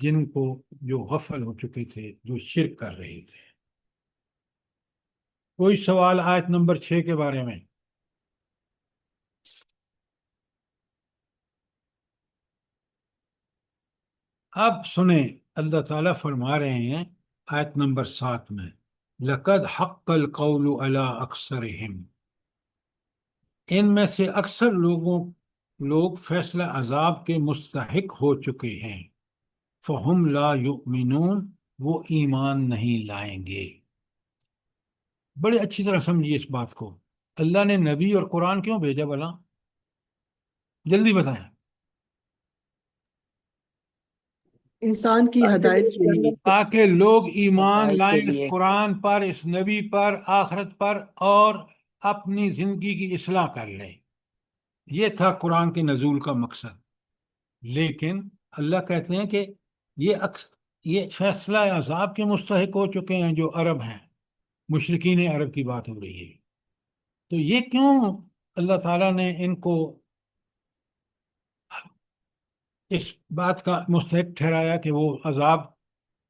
جن کو جو غفل ہو چکے تھے، جو شرک کر رہے تھے۔ کوئی سوال آیت نمبر 6 کے بارے میں؟ اب سنیں، اللہ تعالیٰ فرما رہے ہیں آیت نمبر 7 میں، لَقَدْ حَقَّ الْقَوْلُ عَلَىٰ أَكْثَرِهِمْ، ان میں سے اکثر لوگ فیصلہ عذاب کے مستحق ہو چکے ہیں، فَهُمْ لَا يُؤْمِنُونَ، وہ ایمان نہیں لائیں گے۔ بڑے اچھی طرح سمجھیے اس بات کو، اللہ نے نبی اور قرآن کیوں بھیجا بھلا؟ جلدی بتائیں۔ انسان کی ہدایت کے لیے، تاکہ لوگ ایمان ہدایت کے لائیں اس لیے۔ قرآن پر، اس نبی پر، آخرت پر، اور اپنی زندگی کی اصلاح کر لیں۔ یہ تھا قرآن کے نزول کا مقصد۔ لیکن اللہ کہتے ہیں کہ یہ فیصلہ عذاب کے مستحق ہو چکے ہیں جو عرب ہیں، مشرکین عرب کی بات ہو رہی ہے۔ تو یہ کیوں اللہ تعالیٰ نے ان کو اس بات کا مستحق ٹھہرایا کہ وہ عذاب،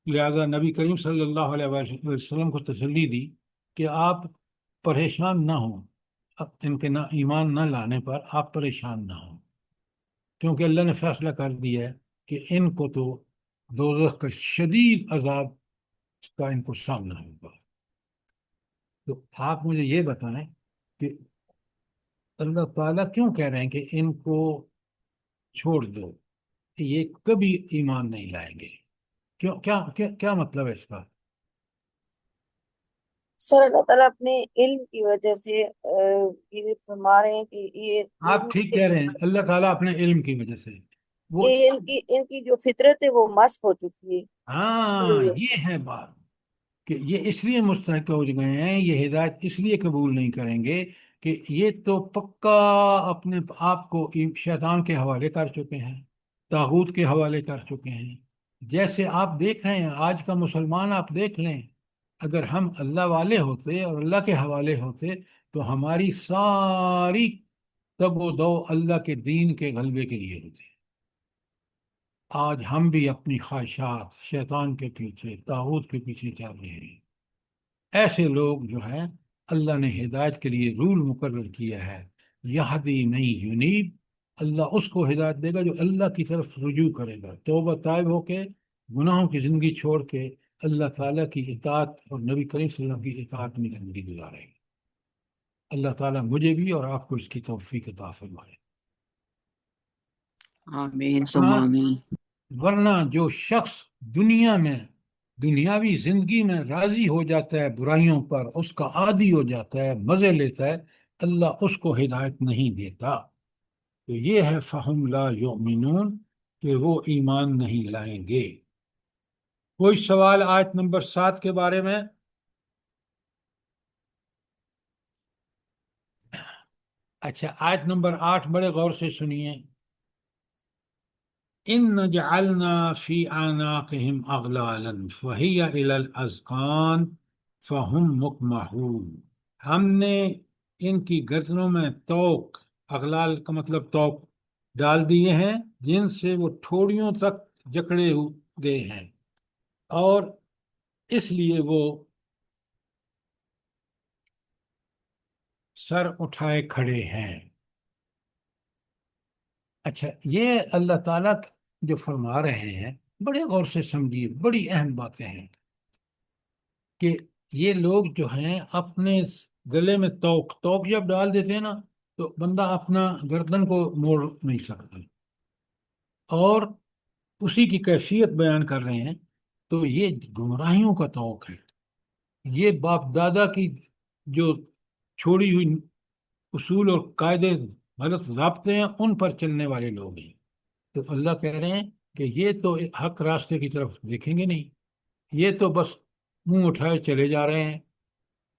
لہذا نبی کریم صلی اللہ علیہ وسلم کو تسلی دی کہ آپ پریشان نہ ہوں، ان کے ایمان نہ لانے پر آپ پریشان نہ ہوں، کیونکہ اللہ نے فیصلہ کر دیا ہے کہ ان کو تو دوزخ کا شدید عذاب کا ان کو سامنا ہوگا۔ تو آپ مجھے یہ بتائیں کہ اللہ تعالیٰ کیوں کہہ رہے ہیں کہ ان کو چھوڑ دو، کہ یہ کبھی ایمان نہیں لائیں گے؟ کیوں؟ کیا مطلب ہے اس کا؟ سر اللہ تعالیٰ اپنے علم کی وجہ سے یہ فرما رہے ہیں کہ یہ آپ ٹھیک کہہ رہے ہیں، اللہ تعالیٰ اپنے علم کی وجہ سے وہ، ان کی جو فطرت ہے وہ مسخ ہو چکی ہے۔ ہاں یہ ہے بات، کہ یہ اس لیے مستحق ہو گئے ہیں، یہ ہدایت اس لیے قبول نہیں کریں گے کہ یہ تو پکا اپنے آپ کو شیطان کے حوالے کر چکے ہیں، طاغوت کے حوالے کر چکے ہیں۔ جیسے آپ دیکھ رہے ہیں آج کا مسلمان، آپ دیکھ لیں، اگر ہم اللہ والے ہوتے اور اللہ کے حوالے ہوتے تو ہماری ساری تب و دو اللہ کے دین کے غلبے کے لیے ہوتے۔ آج ہم بھی اپنی خواہشات، شیطان کے پیچھے، طاغوت کے پیچھے چل رہے ہیں۔ ایسے لوگ جو ہیں، اللہ نے ہدایت کے لیے رول مقرر کیا ہے، یہدی من ینیب، اللہ اس کو ہدایت دے گا جو اللہ کی طرف رجوع کرے گا، توبہ طائب ہو کے گناہوں کی زندگی چھوڑ کے اللہ تعالیٰ کی اطاعت اور نبی کریم صلی اللہ علیہ وسلم کی اطاعت میں زندگی گزارے گا۔ اللہ تعالیٰ مجھے بھی اور آپ کو اس کی توفیق عطا فرمائے۔ آمین ثم آمین۔ ورنہ جو شخص دنیا میں، دنیاوی زندگی میں راضی ہو جاتا ہے برائیوں پر، اس کا عادی ہو جاتا ہے، مزے لیتا ہے، اللہ اس کو ہدایت نہیں دیتا۔ تو یہ ہے فہم لا یؤمنون، کہ وہ ایمان نہیں لائیں گے۔ کوئی سوال آیت نمبر 7 کے بارے میں؟ اچھا، آیت نمبر 8 بڑے غور سے سنیے۔ ان جعلنا فی اعناقہم اغلالا فہی الی الاذقان فہم مقمحون، ہم نے ان کی گردنوں میں توق، اغلال کا مطلب توق، ڈال دیے ہیں جن سے وہ ٹھوڑیوں تک جکڑے گئے ہیں، اور اس لیے وہ سر اٹھائے کھڑے ہیں۔ اچھا، یہ اللہ تعالیٰ جو فرما رہے ہیں، بڑے غور سے سمجھیے، بڑی اہم باتیں ہیں کہ یہ لوگ جو ہیں اپنے گلے میں توق جب ڈال دیتے ہیں نا تو بندہ اپنا گردن کو موڑ نہیں سکتا، اور اسی کی کیفیت بیان کر رہے ہیں۔ تو یہ گمراہیوں کا توق ہے، یہ باپ دادا کی جو چھوڑی ہوئی اصول اور قاعدے، غلط ضابطے ہیں، ان پر چلنے والے لوگ ہیں۔ تو اللہ کہہ رہے ہیں کہ یہ تو حق راستے کی طرف دیکھیں گے نہیں، یہ تو بس منہ اٹھائے چلے جا رہے ہیں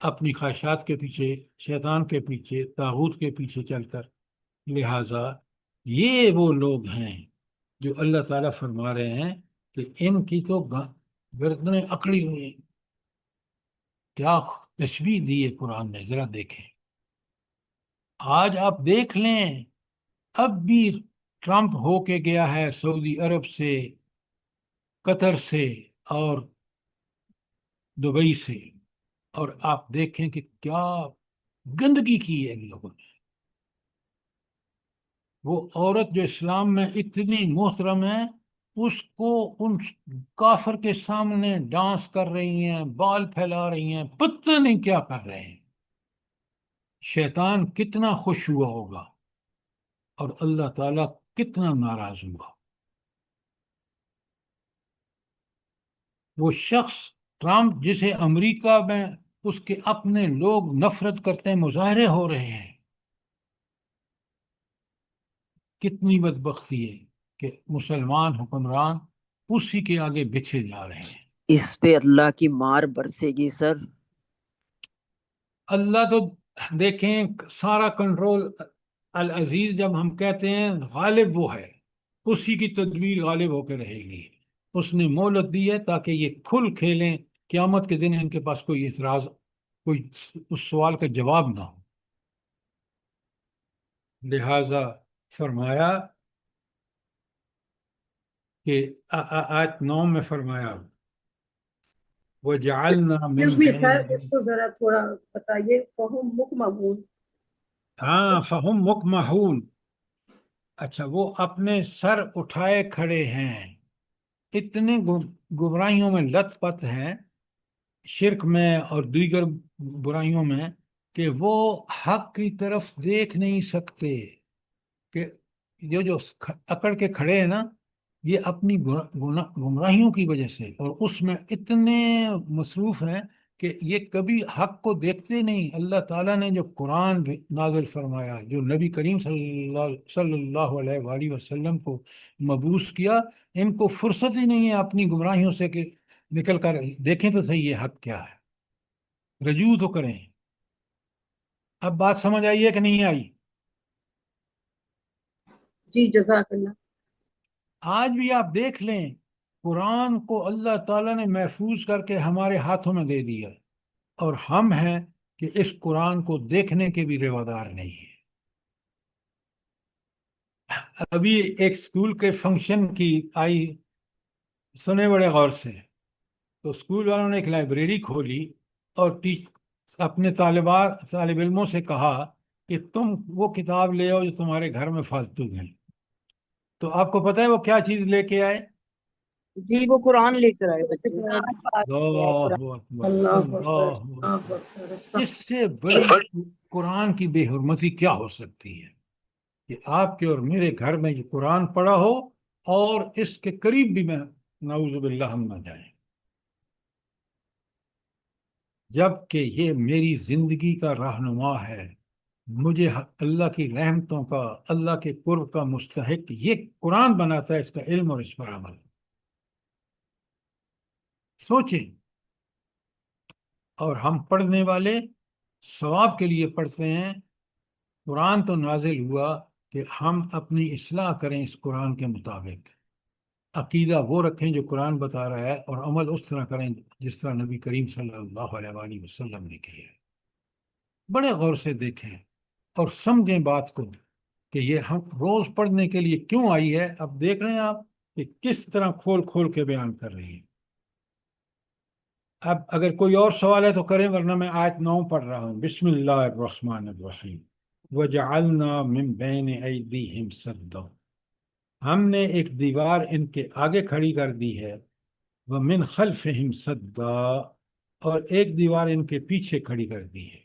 اپنی خواہشات کے پیچھے، شیطان کے پیچھے، طاغوت کے پیچھے چل کر۔ لہذا یہ وہ لوگ ہیں جو اللہ تعالیٰ فرما رہے ہیں کہ ان کی تو گردنیں اکڑی ہوئی ہیں۔ کیا تشبیہ دی ہے قرآن نے، ذرا دیکھیں۔ آج آپ دیکھ لیں، اب بھی ٹرمپ ہو کے گیا ہے سعودی عرب سے، قطر سے اور دبئی سے، اور آپ دیکھیں کہ کیا گندگی کی ہے ان لوگوں نے۔ وہ عورت جو اسلام میں اتنی محترم ہے، اس کو ان کافر کے سامنے ڈانس کر رہی ہیں، بال پھیلا رہی ہیں، پتہ نہیں کیا کر رہے ہیں۔ شیطان کتنا خوش ہوا ہوگا اور اللہ تعالیٰ کتنا ناراض ہوا۔ وہ شخص ٹرمپ جسے امریکہ میں اس کے اپنے لوگ نفرت کرتے ہیں، مظاہرے ہو رہے ہیں، کتنی بدبختی ہے کہ مسلمان حکمران اسی کے آگے بچھے جا رہے ہیں۔ اس پہ اللہ کی مار برسے گی سر۔ اللہ تو دیکھیں سارا کنٹرول، العزیز جب ہم کہتے ہیں غالب وہ ہے، اسی کی تدبیر غالب ہو کے رہے گی۔ اس نے مہلت دی ہے تاکہ یہ کھل کھیلیں، قیامت کے دن ان کے پاس کوئی اعتراض، کوئی اس سوال کا جواب نہ ہو۔ لہذا فرمایا کہ آیت 9 میں فرمایا وَجَعَلْنَا مِن سر بَيْنِ، اس کو ذرا تھوڑا بتائیے، فہم مکمہون۔ ہاں فہم مکمہون، اچھا وہ اپنے سر اٹھائے کھڑے ہیں، اتنے گمراہیوں میں لت پت ہیں، شرک میں اور دیگر برائیوں میں، کہ وہ حق کی طرف دیکھ نہیں سکتے۔ کہ جو اکڑ کے کھڑے ہیں نا، یہ اپنی گمراہیوں کی وجہ سے اور اس میں اتنے مصروف ہیں کہ یہ کبھی حق کو دیکھتے نہیں۔ اللہ تعالیٰ نے جو قرآن نازل فرمایا، جو نبی کریم صلی اللہ علیہ وآلہ وسلم کو مبعوث کیا، ان کو فرصت ہی نہیں ہے اپنی گمراہیوں سے کہ نکل کر دیکھیں تو صحیح یہ حق کیا ہے، رجوع تو کریں۔ اب بات سمجھ آئی ہے کہ نہیں آئی؟ جی جزاک اللہ۔ آج بھی آپ دیکھ لیں، قرآن کو اللہ تعالیٰ نے محفوظ کر کے ہمارے ہاتھوں میں دے دیا، اور ہم ہیں کہ اس قرآن کو دیکھنے کے بھی روادار نہیں ہیں۔ ابھی ایک اسکول کے فنکشن کی آئی، سنے بڑے غور سے، تو اسکول والوں نے ایک لائبریری کھولی اور اپنے طالب علموں سے کہا کہ تم وہ کتاب لے آؤ جو تمہارے گھر میں فالتو ہیں۔ تو آپ کو پتہ ہے وہ کیا چیز لے کے آئے؟ جی وہ قرآن لے کر آئے بچے۔ اللہ اکبر، اللہ اللہ اکبر، اکبر۔ اللہ اکبر، استغفر۔ اس سے بڑی قرآن کی بے حرمتی کیا ہو سکتی ہے کہ آپ کے اور میرے گھر میں یہ قرآن پڑا ہو اور اس کے قریب بھی میں نعوذ باللہ ہم نہ جائیں، جبکہ یہ میری زندگی کا رہنما ہے، مجھے اللہ کی رحمتوں کا، اللہ کے قرب کا مستحق یہ قرآن بناتا ہے، اس کا علم اور اس پر عمل۔ سوچیں، اور ہم پڑھنے والے ثواب کے لیے پڑھتے ہیں۔ قرآن تو نازل ہوا کہ ہم اپنی اصلاح کریں اس قرآن کے مطابق، عقیدہ وہ رکھیں جو قرآن بتا رہا ہے، اور عمل اس طرح کریں جس طرح نبی کریم صلی اللہ علیہ وآلہ وسلم نے کیا ہے۔ بڑے غور سے دیکھیں اور سمجھیں بات کو کہ یہ ہم روز پڑھنے کے لیے کیوں آئی ہے۔ اب دیکھ رہے ہیں آپ کہ کس طرح کھول کھول کے بیان کر رہی ہیں۔ اب اگر کوئی اور سوال ہے تو کریں، ورنہ میں آیت 9 پڑھ رہا ہوں۔ بسم اللہ الرحمن الرحیم۔ وَجَعَلْنَا مِن بَيْنِ أَيْدِيهِمْ سَدًّا، ہم نے ایک دیوار ان کے آگے کھڑی کر دی ہے، وَمِنْ خَلْفِهِمْ سَدًّا، اور ایک دیوار ان کے پیچھے کھڑی کر دی ہے۔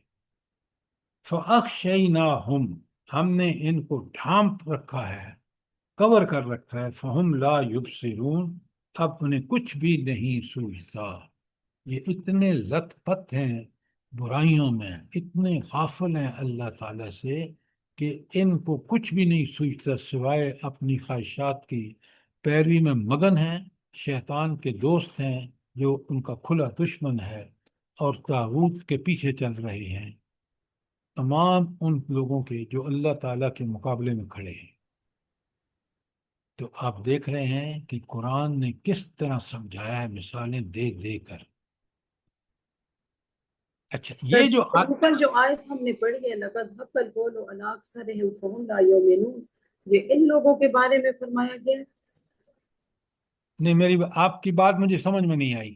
فَأَغْشَيْنَاهُمْ، ہم نے ان کو ڈھانپ رکھا ہے، کور کر رکھا ہے، فَهُمْ لَا يُبْصِرُونَ، اب انہیں کچھ بھی نہیں سوچتا۔ یہ اتنے لت پت ہیں برائیوں میں، اتنے غافل ہیں اللہ تعالیٰ سے کہ ان کو کچھ بھی نہیں سوچتا سوائے اپنی خواہشات کی پیروی میں مگن ہیں، شیطان کے دوست ہیں جو ان کا کھلا دشمن ہے، اور طاغوت کے پیچھے چل رہے ہیں۔ تمام ان لوگوں کے جو اللہ تعالیٰ کے مقابلے میں کھڑے ہیں۔ تو آپ دیکھ رہے ہیں کہ قرآن نے کس طرح سمجھایا ہے مثالیں دے دے کر۔ اچھا سر یہ جی جو اوپر جو آیت ہم نے پڑھی ہے لقد حق القول علی اکثرهم فهم لا یؤمنون، یہ ان لوگوں کے بارے میں فرمایا گیا ہے؟ نہیں، آپ کی بات مجھے سمجھ میں نہیں آئی۔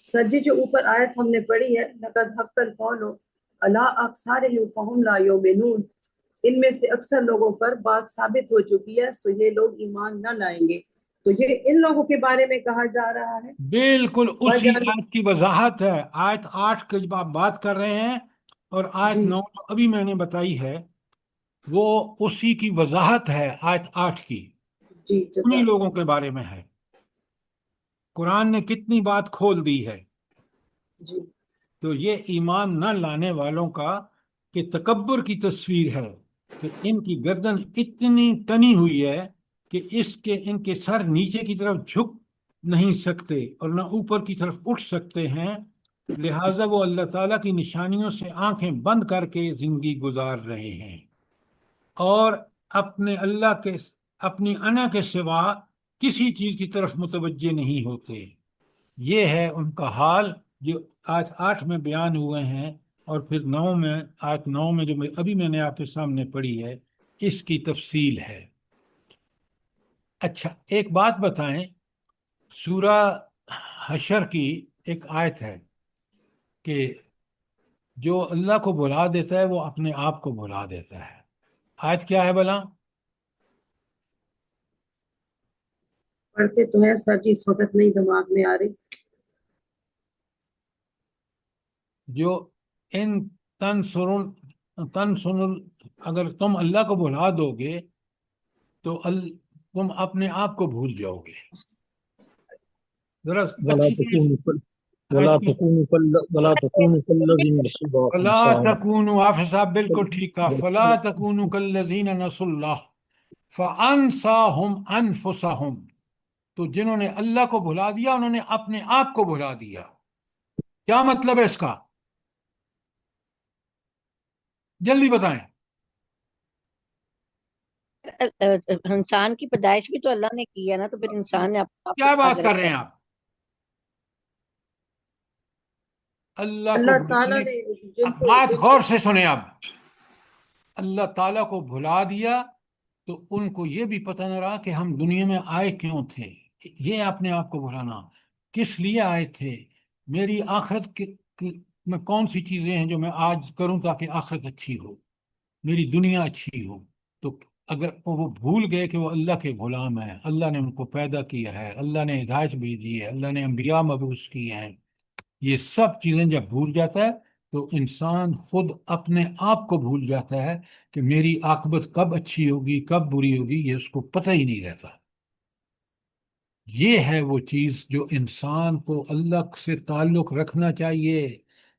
سر جی جو اوپر آیت ہم نے پڑھی ہے لقد حق القول علی اکثرهم فهم لا یؤمنون، ان میں سے اکثر لوگوں پر بات ثابت ہو چکی ہے سو یہ لوگ ایمان نہ لائیں گے، تو یہ ان لوگوں کے بارے میں کہا جا رہا ہے۔ بالکل اسی وجہ آیت کی وضاحت ہے، آیت 8 کی جب آپ بات کر رہے ہیں، اور آیت جی 9 جو ابھی میں نے بتائی ہے وہ اسی کی وضاحت ہے، آیت 8 کی جی انہی جزاک لوگوں کے بارے میں ہے۔ قرآن نے کتنی بات کھول دی ہے۔ جی تو یہ ایمان نہ لانے والوں کا کہ تکبر کی تصویر ہے کہ ان کی گردن اتنی تنی ہوئی ہے کہ ان کے سر نیچے کی طرف جھک نہیں سکتے اور نہ اوپر کی طرف اٹھ سکتے ہیں، لہٰذا وہ اللہ تعالیٰ کی نشانیوں سے آنکھیں بند کر کے زندگی گزار رہے ہیں اور اپنی انا کے سوا کسی چیز کی طرف متوجہ نہیں ہوتے۔ یہ ہے ان کا حال جو آیت 8 میں بیان ہوئے ہیں، اور پھر آیت 9 میں جو ابھی میں نے آپ کے سامنے پڑھی ہے اس کی تفصیل ہے۔ اچھا ایک بات بتائیں، سورہ حشر کی ایک آیت ہے کہ جو اللہ کو بھلا دیتا ہے وہ اپنے آپ کو بھلا دیتا ہے۔ آیت کیا ہے بھلا؟ پڑھتے تو ہیں سر جی اس وقت نہیں دماغ میں آ رہی۔ جو ان تنسن اگر تم اللہ کو بھلا دو گے تو تم اپنے آپ کو بھول جاؤ گے۔ ذرا ولا اچھی طرح تكونوا سے ولا آیت کی تكونوا ولا تكونوا كالذين نسوا فلا انفسهم تکونوا، حافظ صاحب بالکل ٹھیک کہا، فلا تکونوا کالذین نسوا اللہ فانساہم انفسہم، تو جنہوں نے اللہ کو بھلا دیا انہوں نے اپنے آپ کو بھلا دیا۔ کیا مطلب ہے اس کا؟ جلدی بتائیں۔ انسان کی پیدائش بھی تو اللہ نے کی ہے نا، تو پھر انسان نے اپنے آپ کو کیا کہاں بات سے کر رکھا رہے ہیں ہے؟ آپ؟ اللہ کو اللہ تعالیٰ بھلانے، نے جن کو بات غور سے سنیں اب، اللہ تعالیٰ کو بھلا دیا تو ان کو یہ بھی پتہ نہ رہا کہ ہم دنیا میں آئے کیوں تھے۔ یہ اپنے آپ کو بھلانا، کس لیے آئے تھے، میری آخرت میں کون سی چیزیں ہیں جو میں آج کروں تاکہ آخرت اچھی ہو، میری دنیا اچھی ہو۔ تو اگر وہ بھول گئے کہ وہ اللہ کے غلام ہیں، اللہ نے ان کو پیدا کیا ہے، اللہ نے ہدایت بھیجی ہے، اللہ نے انبیاء مبعوث کیے ہیں، یہ سب چیزیں جب بھول جاتا ہے تو انسان خود اپنے آپ کو بھول جاتا ہے کہ میری عاقبت کب اچھی ہوگی کب بری ہوگی، یہ اس کو پتہ ہی نہیں رہتا۔ یہ ہے وہ چیز جو انسان کو اللہ سے تعلق رکھنا چاہیے،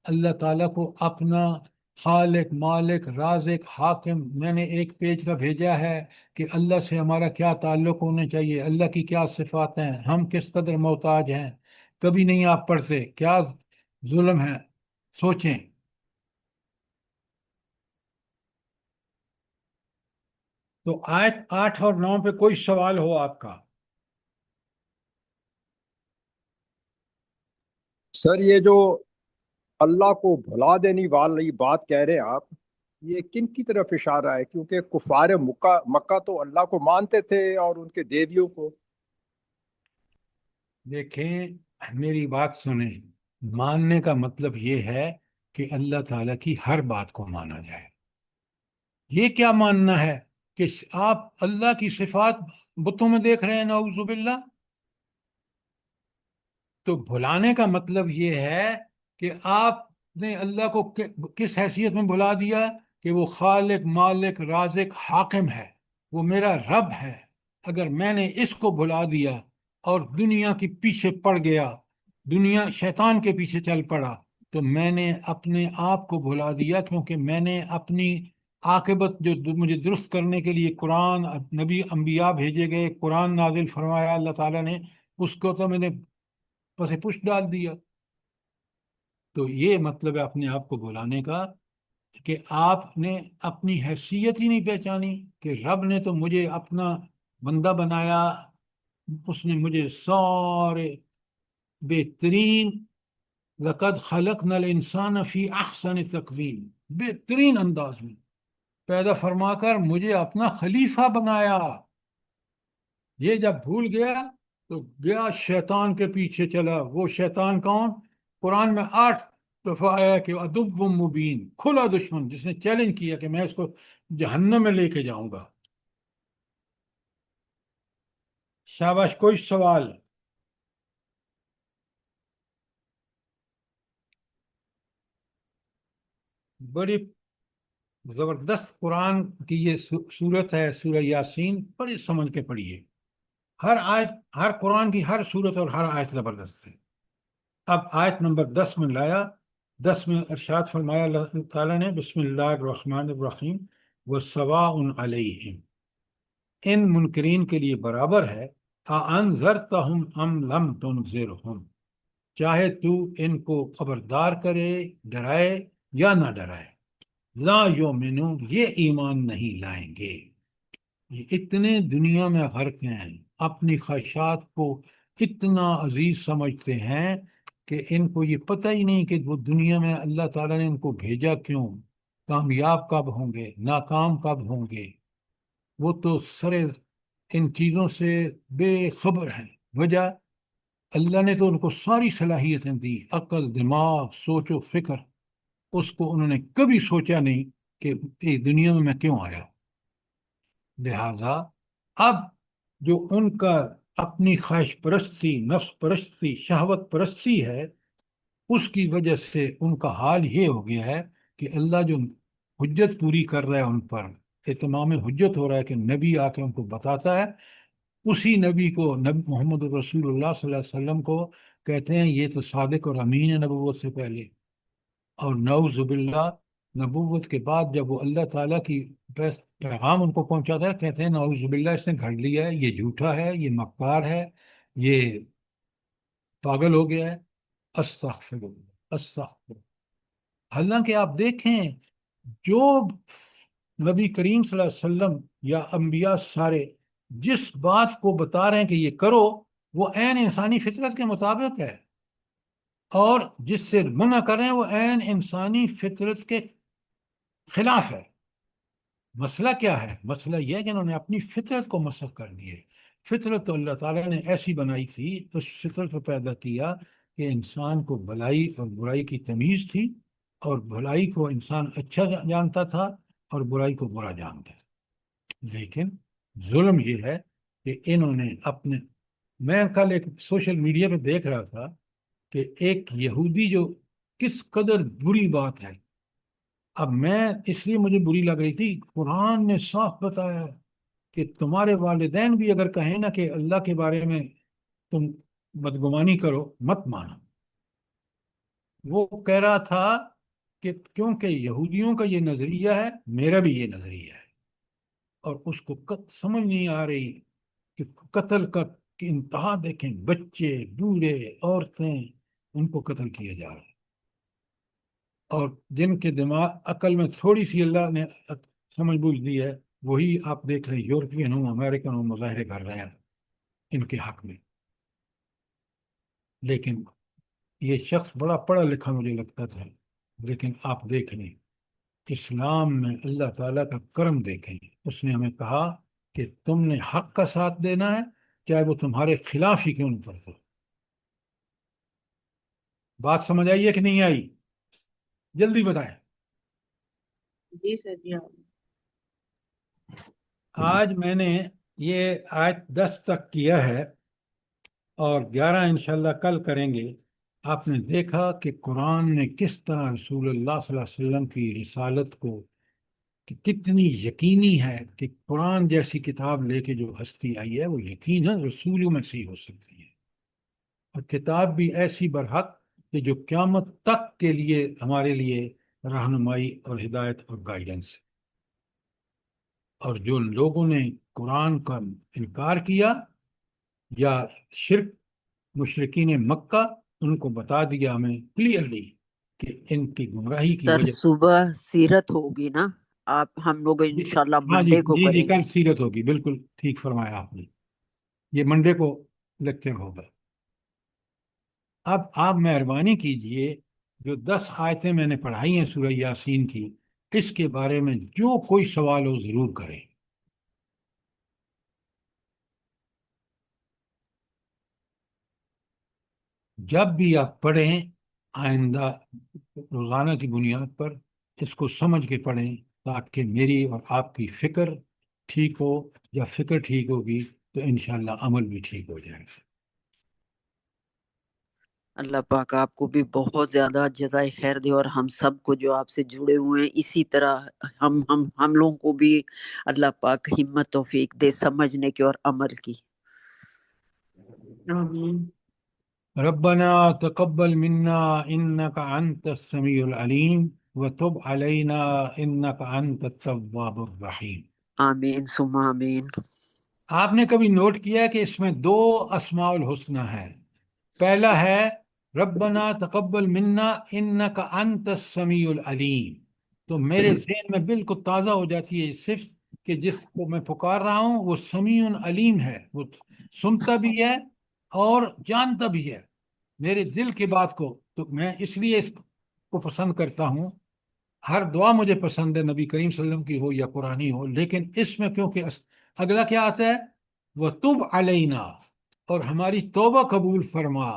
اللہ تعالیٰ کو اپنا خالق، مالک، رازق، حاکم۔ میں نے ایک پیج کا بھیجا ہے کہ اللہ سے ہمارا کیا تعلق ہونا چاہیے، اللہ کی کیا صفات ہیں، ہم کس قدر محتاج ہیں۔ کبھی نہیں آپ پڑھتے، کیا ظلم ہے، سوچیں۔ تو آیت 8 اور 9 پہ کوئی سوال ہو آپ کا؟ سر یہ جو اللہ کو بھلا دینے والی بات کہہ رہے ہیں آپ، یہ کن کی طرف اشارہ ہے؟ کیونکہ کفار مکہ تو اللہ کو مانتے تھے اور ان کے دیویوں کو۔ دیکھیں میری بات سنیں، ماننے کا مطلب یہ ہے کہ اللہ تعالیٰ کی ہر بات کو مانا جائے۔ یہ کیا ماننا ہے کہ آپ اللہ کی صفات بتوں میں دیکھ رہے ہیں، نعوذ باللہ؟ تو بھلانے کا مطلب یہ ہے کہ آپ نے اللہ کو کس حیثیت میں بھلا دیا کہ وہ خالق، مالک، رازق، حاکم ہے، وہ میرا رب ہے۔ اگر میں نے اس کو بھلا دیا اور دنیا کے پیچھے پڑ گیا، دنیا شیطان کے پیچھے چل پڑا، تو میں نے اپنے آپ کو بھلا دیا، کیونکہ میں نے اپنی عاقبت جو مجھے درست کرنے کے لیے قرآن، نبی، انبیاء بھیجے گئے، قرآن نازل فرمایا اللہ تعالیٰ نے، اس کو تو میں نے پس پش ڈال دیا۔ تو یہ مطلب ہے اپنے آپ کو بھلانے کا کہ آپ نے اپنی حیثیت ہی نہیں پہچانی کہ رب نے تو مجھے اپنا بندہ بنایا، اس نے مجھے سارے بہترین لقد خلقنا الانسان فی احسن تقویم بہترین انداز میں پیدا فرما کر مجھے اپنا خلیفہ بنایا. یہ جب بھول گیا تو گیا شیطان کے پیچھے چلا. وہ شیطان کون؟ قرآن میں 8 دفعہ آیا کہ عدو مبین، کھلا دشمن، جس نے چیلنج کیا کہ میں اس کو جہنم میں لے کے جاؤں گا. شاباش، کوئی سوال؟ بڑی زبردست قرآن کی یہ صورت ہے سورہ یاسین، بڑی سمجھ کے پڑھیے. ہر آیت، ہر قرآن کی ہر صورت اور ہر آیت زبردست ہے. اب آیت نمبر 10 میں لایا. 10 میں ارشاد فرمایا اللہ تعالیٰ نے، بسم اللہ الرحمن الرحیم، وَسَوَاءٌ عَلَيْهِمْ، ان منکرین کے لیے برابر ہے، أَأَنذَرْتَهُمْ أَمْ لَمْ تُنذِرْهُمْ، چاہے تو ان کو خبردار کرے، ڈرائے یا نہ ڈرائے. لا یؤمنون، یہ ایمان نہیں لائیں گے. یہ اتنے دنیا میں غرق ہیں، اپنی خواہشات کو اتنا عزیز سمجھتے ہیں کہ ان کو یہ پتہ ہی نہیں کہ وہ دنیا میں اللہ تعالیٰ نے ان کو بھیجا کیوں، کامیاب کب ہوں گے، ناکام کب ہوں گے. وہ تو سرے ان چیزوں سے بے خبر ہیں. وجہ، اللہ نے تو ان کو ساری صلاحیتیں دی، عقل، دماغ، سوچ و فکر. اس کو انہوں نے کبھی سوچا نہیں کہ اس دنیا میں کیوں آیا. لہذا اب جو ان کا اپنی خواہش پرستی، نفس پرستی، شہوت پرستی ہے، اس کی وجہ سے ان کا حال یہ ہو گیا ہے کہ اللہ جو حجت پوری کر رہا ہے ان پر، اتمام حجت ہو رہا ہے کہ نبی آ کے ان کو بتاتا ہے، اسی نبی کو، نبی محمد رسول اللہ صلی اللہ علیہ وسلم کو کہتے ہیں یہ تو صادق اور امین ہے نبوت سے پہلے. اور نعوذ باللہ نبوت کے بعد جب وہ اللہ تعالیٰ کی پیغام ان کو پہنچاتا ہے، کہتے ہیں نعوذ باللہ اس نے گھڑ لیا ہے، یہ جھوٹا ہے، یہ مکار ہے، یہ پاگل ہو گیا ہے. استغفر اللہ، استغفر. حالانکہ آپ دیکھیں جو نبی کریم صلی اللہ علیہ وسلم یا انبیاء سارے جس بات کو بتا رہے ہیں کہ یہ کرو، وہ عین انسانی فطرت کے مطابق ہے، اور جس سے منع کر رہے ہیں وہ عین انسانی فطرت کے خلاف ہے. مسئلہ کیا ہے؟ مسئلہ یہ ہے کہ انہوں نے اپنی فطرت کو مسخ کر دیے. فطرت تو اللہ تعالیٰ نے ایسی بنائی تھی، اس فطرت کو پیدا کیا کہ انسان کو بھلائی اور برائی کی تمیز تھی، اور بھلائی کو انسان اچھا جانتا تھا اور برائی کو برا جانتا ہے. لیکن ظلم یہ ہے کہ انہوں نے اپنے، میں کل ایک سوشل میڈیا پہ دیکھ رہا تھا کہ ایک یہودی جو کس قدر بری بات ہے. اب میں اس لیے مجھے بری لگ رہی تھی، قرآن نے صاف بتایا کہ تمہارے والدین بھی اگر کہیں نا کہ اللہ کے بارے میں تم بدگمانی کرو، مت مانو. وہ کہہ رہا تھا کہ کیونکہ یہودیوں کا یہ نظریہ ہے، میرا بھی یہ نظریہ ہے، اور اس کو سمجھ نہیں آ رہی کہ قتل کا انتہا دیکھیں، بچے، بوڑھے، عورتیں، ان کو قتل کیا جا رہا ہے. اور جن کے دماغ عقل میں تھوڑی سی اللہ نے سمجھ بوجھ دی ہے، وہی آپ دیکھ رہے یورپین ہوں، امریکن ہوں، مظاہرے کر رہے ہیں ان کے حق میں. لیکن یہ شخص بڑا پڑھا لکھا مجھے لگتا تھا، لیکن آپ دیکھ لیں اسلام میں اللہ تعالیٰ کا کرم دیکھیں. اس نے ہمیں کہا کہ تم نے حق کا ساتھ دینا ہے، چاہے وہ تمہارے خلاف ہی کیوں نہ پڑتا. بات سمجھ آئی ہے کہ نہیں آئی؟ جلدی بتائیں. جی سر، جی ہاں. آج میں نے یہ آیت 10 تک کیا ہے اور 11 انشاءاللہ کل کریں گے. آپ نے دیکھا کہ قرآن نے کس طرح رسول اللہ صلی اللہ علیہ وسلم کی رسالت کو کہ کتنی یقینی ہے کہ قرآن جیسی کتاب لے کے جو ہستی آئی ہے وہ یقیناً رسولوں میں سے ہی ہو سکتی ہے، اور کتاب بھی ایسی برحق کہ جو قیامت تک کے لیے ہمارے لیے رہنمائی اور ہدایت اور گائیڈنس ہے. اور جو لوگوں نے قرآن کا انکار کیا یا شرک، مشرکین مکہ، ان کو بتا دیا ہمیں کلیئرلی کہ ان کی گمراہی کی سر وجہ صبح سیرت ہوگی نا، آپ ہم لوگ انشاءاللہ ہاں جی منڈے کو جی جی کریں گے. کل سیرت ہوگی، بالکل ٹھیک فرمایا آپ نے، یہ منڈے کو لیکچر ہوگا. اب آپ مہربانی کیجئے، جو 10 آیتیں میں نے پڑھائی ہیں سورہ یاسین کی، اس کے بارے میں جو کوئی سوال ہو ضرور کریں. جب بھی آپ پڑھیں آئندہ روزانہ کی بنیاد پر اس کو سمجھ کے پڑھیں، تاکہ میری اور آپ کی فکر ٹھیک ہو. جب فکر ٹھیک ہوگی تو انشاءاللہ عمل بھی ٹھیک ہو جائے گا. اللہ پاک آپ کو بھی بہت زیادہ جزائے خیر دے، اور ہم سب کو جو آپ سے جڑے ہوئے ہیں اسی طرح ہم لوگوں کو بھی اللہ پاک ہمت توفیق دے سمجھنے کی اور عمل کی. آمین. ربنا تقبل منا انك انت السميع العليم وتب علينا انك انت التواب الرحیم. آمین ثم آمین. آپ نے کبھی نوٹ کیا کہ اس میں 2 اسماء الحسنى ہے؟ پہلا ہے ربنا تقبل منا انك انت السمیع العلیم، تو میرے ذہن میں بالکل تازہ ہو جاتی ہے صرف کہ جس کو میں پکار رہا ہوں وہ سمیع علیم ہے، وہ سنتا بھی ہے اور جانتا بھی ہے میرے دل کی بات کو. تو میں اس لیے اس کو پسند کرتا ہوں. ہر دعا مجھے پسند ہے، نبی کریم صلی اللہ علیہ وسلم کی ہو یا قرآنی ہو، لیکن اس میں کیونکہ اگلا کیا آتا ہے، وَتُبْ عَلَيْنَا، اور ہماری توبہ قبول فرما،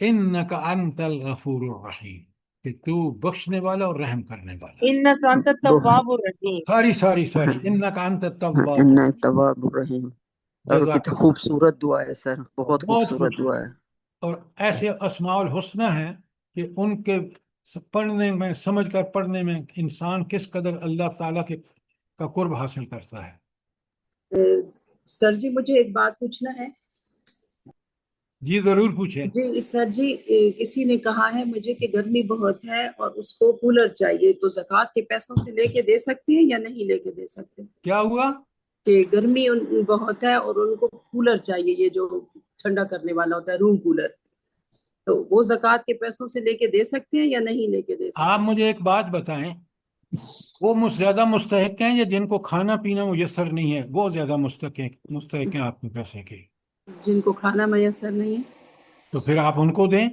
اِنَّكَ أَنْتَ الْغَفُورُ الرَّحِيمُ، کہ تو بخشنے والا اور رحم کرنے والا. انک انت التواب الرحیم. ساری اِنَّكَ أَنْتَ التَّوَّابُ ان الرحیم. تواب الرحیم. اور جزاک کتنی اللہ. خوبصورت دعا ہے سر، بہت بہت خوبصورت دعا ہے. خوبصورت. اور ایسے اسماء الحسنہ ہیں کہ ان کے پڑھنے میں، سمجھ کر پڑھنے میں انسان کس قدر اللہ تعالیٰ کا قرب حاصل کرتا ہے. سر جی مجھے ایک بات پوچھنا ہے. جی ضرور پوچھیں. جی سر جی، کسی نے کہا ہے مجھے کہ گرمی بہت ہے اور اس کو کولر چاہیے، تو زکوٰۃ کے پیسوں سے لے کے دے سکتے ہیں یا نہیں لے کے دے سکتے؟ کیا ہوا؟ کہ گرمی بہت ہے اور ان کو کولر چاہیے، یہ جو ٹھنڈا کرنے والا ہوتا ہے روم کولر، تو وہ زکوٰۃ کے پیسوں سے لے کے دے سکتے ہیں یا نہیں لے کے دے آپ سکتے؟ مجھے ایک بات بتائیں، وہ زیادہ مستحق ہیں یا جن کو کھانا پینا میسر نہیں ہے وہ زیادہ مستحق ہیں آپ کے پیسے کے؟ جن کو کھانا میسر نہیں ہے. تو پھر آپ ان کو دیں.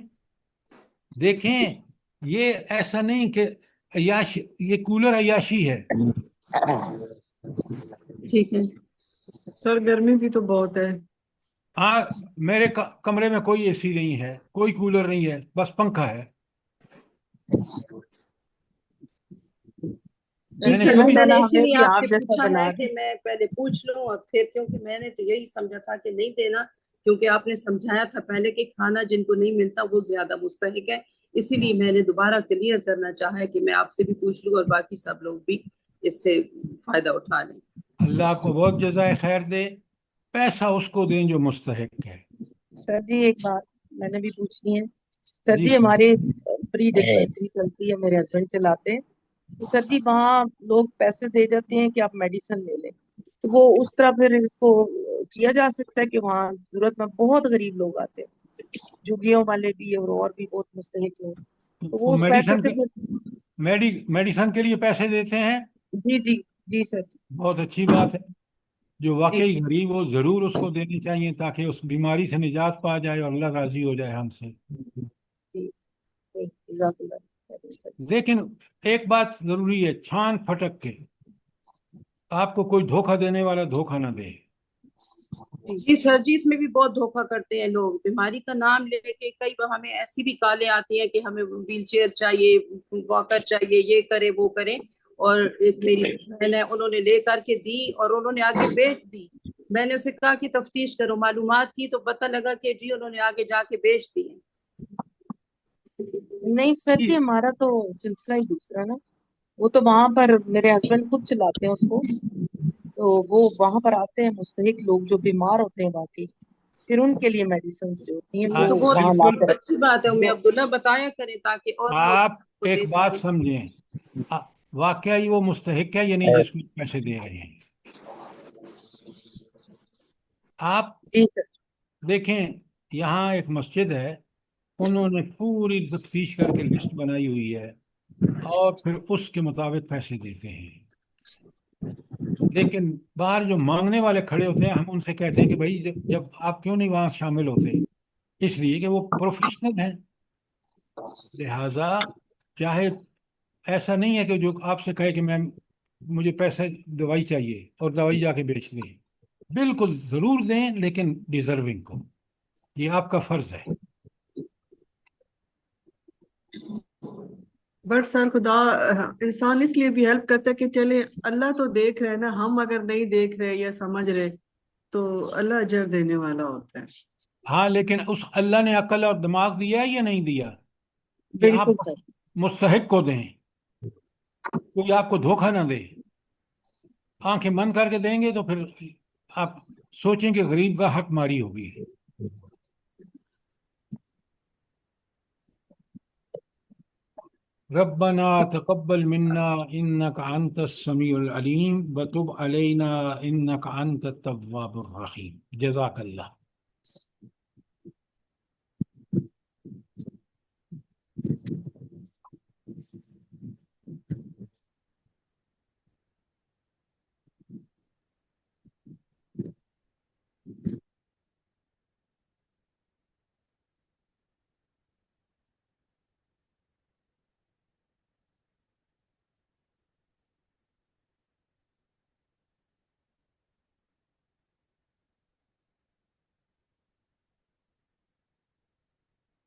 دیکھیں، یہ ایسا نہیں کہ یہ کولر عیاشی ہے. ٹھیک ہے. سر گرمی بھی تو بہت ہے. ہاں، میرے کمرے میں کوئی اے سی نہیں ہے، کوئی کولر نہیں ہے، بس پنکھا ہے. جی میں نے سر، اللہ کبھی میں نے تعالیٰ اسی ہمیں لیے بھی آپ آپ سے جیسا پوچھا بنا ہے دے. کہ میں پہلے پوچھ لوں، اور پھر کیونکہ میں نے تو یہی سمجھا تھا کہ نہیں دینا، کیونکہ آپ نے سمجھایا تھا پہلے کہ کھانا جن کو نہیں ملتا وہ زیادہ مستحق ہے. اسی لیے میں نے دوبارہ کلیئر کرنا چاہا ہے کہ میں آپ سے بھی پوچھ لوں اور باقی سب لوگ بھی اس سے فائدہ اٹھا لیں. اللہ آپ کو بہت جزائے خیر دے. پیسہ اس کو دیں جو مستحق ہے. سر جی ایک بات میں نے بھی پوچھنی ہے. سر جی جی ہمارے پری ڈسپینسری چلتی ہے، میرے ہسبینڈ چلاتے ہیں. تو سر جی وہاں لوگ پیسے دے جاتے ہیں کہ آپ میڈیسن لے لیں، تو وہ اس طرح پھر اس کو کیا جا سکتا ہے کہ وہاں ضرورت میں بہت غریب لوگ آتے ہیں، جھگیوں والے بھی اور بھی بہت مستحق لوگ، تو وہ اس پیسے سے میڈیسن کے لیے پیسے دیتے ہیں. جی جی جی سر جی. بہت اچھی بات ہے. جو جی واقعی غریب ہو ضرور اس کو دینی چاہیے، تاکہ اس بیماری سے نجات پا جائے اور اللہ راضی ہو جائے ہم سے. جی جزاک اللہ خیر سر جی. لیکن ایک بات ضروری ہے، چھان پھٹک کے آپ کو کوئی دھوکہ دینے والا دھوکہ نہ دے. جی سر جی، اس میں بھی بہت دھوکہ کرتے ہیں لوگ. بیماری کا نام لے کے کئی بار ہمیں ایسی بھی کالیں آتی ہیں کہ ہمیں ویل چیئر چاہیے، واکر چاہیے، یہ کرے وہ کرے. اور ایک میری بہن ہے، انہوں نے لے کر کے دی اور انہوں نے آگے بیچ دی. میں نے اسے کہا کہ تفتیش کرو، معلومات کی تو پتہ لگا کہ جی انہوں نے آگے جا کے بیچ دی ہیں. نہیں سر جی ہمارا تو سلسلہ ہی دوسرا نا. وہ تو وہاں پر میرے ہسبینڈ خود چلاتے ہیں اس کو، تو وہ وہاں پر آتے ہیں مستحق لوگ جو بیمار ہوتے ہیں باقی، پھر ان کے لیے میڈیسن جو ہوتی ہیں وہ تو وہ وہاں لا بالکل. کر اچھی بات ہے، ام تو عبداللہ بتایا کریں تاکہ اور لوگ آپ کو ایک دے بات سکیں. سمجھیں، واقعی وہ مستحق ہے یا نہیں جس کو پیسے دے رہے ہیں. آپ جی سر. دیکھیں، یہاں ایک مسجد ہے، انہوں نے پوری تفتیش کر کے لسٹ بنائی ہوئی ہے اور پھر اس کے مطابق پیسے دیتے ہیں. لیکن باہر جو مانگنے والے کھڑے ہوتے ہیں ہم ان سے کہتے ہیں کہ بھائی جب آپ کیوں نہیں وہاں شامل ہوتے؟ اس لیے کہ وہ پروفیشنل ہیں. لہذا چاہے ایسا نہیں ہے کہ جو آپ سے کہے کہ مجھے پیسے دوائی چاہیے اور دوائی جا کے بیچ دیں. بالکل ضرور دیں لیکن ڈیزرونگ کو. یہ آپ کا فرض ہے. بٹ سر خدا انسان اس لیے بھی ہیلپ کرتا ہے کہ چلے اللہ تو دیکھ رہے نا، ہم اگر نہیں دیکھ رہے یا سمجھ رہے تو اللہ اجر دینے والا ہوتا ہے. ہاں لیکن اس اللہ نے عقل اور دماغ دیا ہے یا نہیں دیا کہ آپ بالکل سر. مستحق کو دیں؟ کوئی آپ کو دھوکہ نہ دے. آنکھیں بند کر کے دیں گے تو پھر آپ سوچیں کہ غریب کا حق ماری ہوگی. ربنا تقبل منا انك انت السميع العليم وتب علينا انك انت التواب الرحيم. جزاك الله.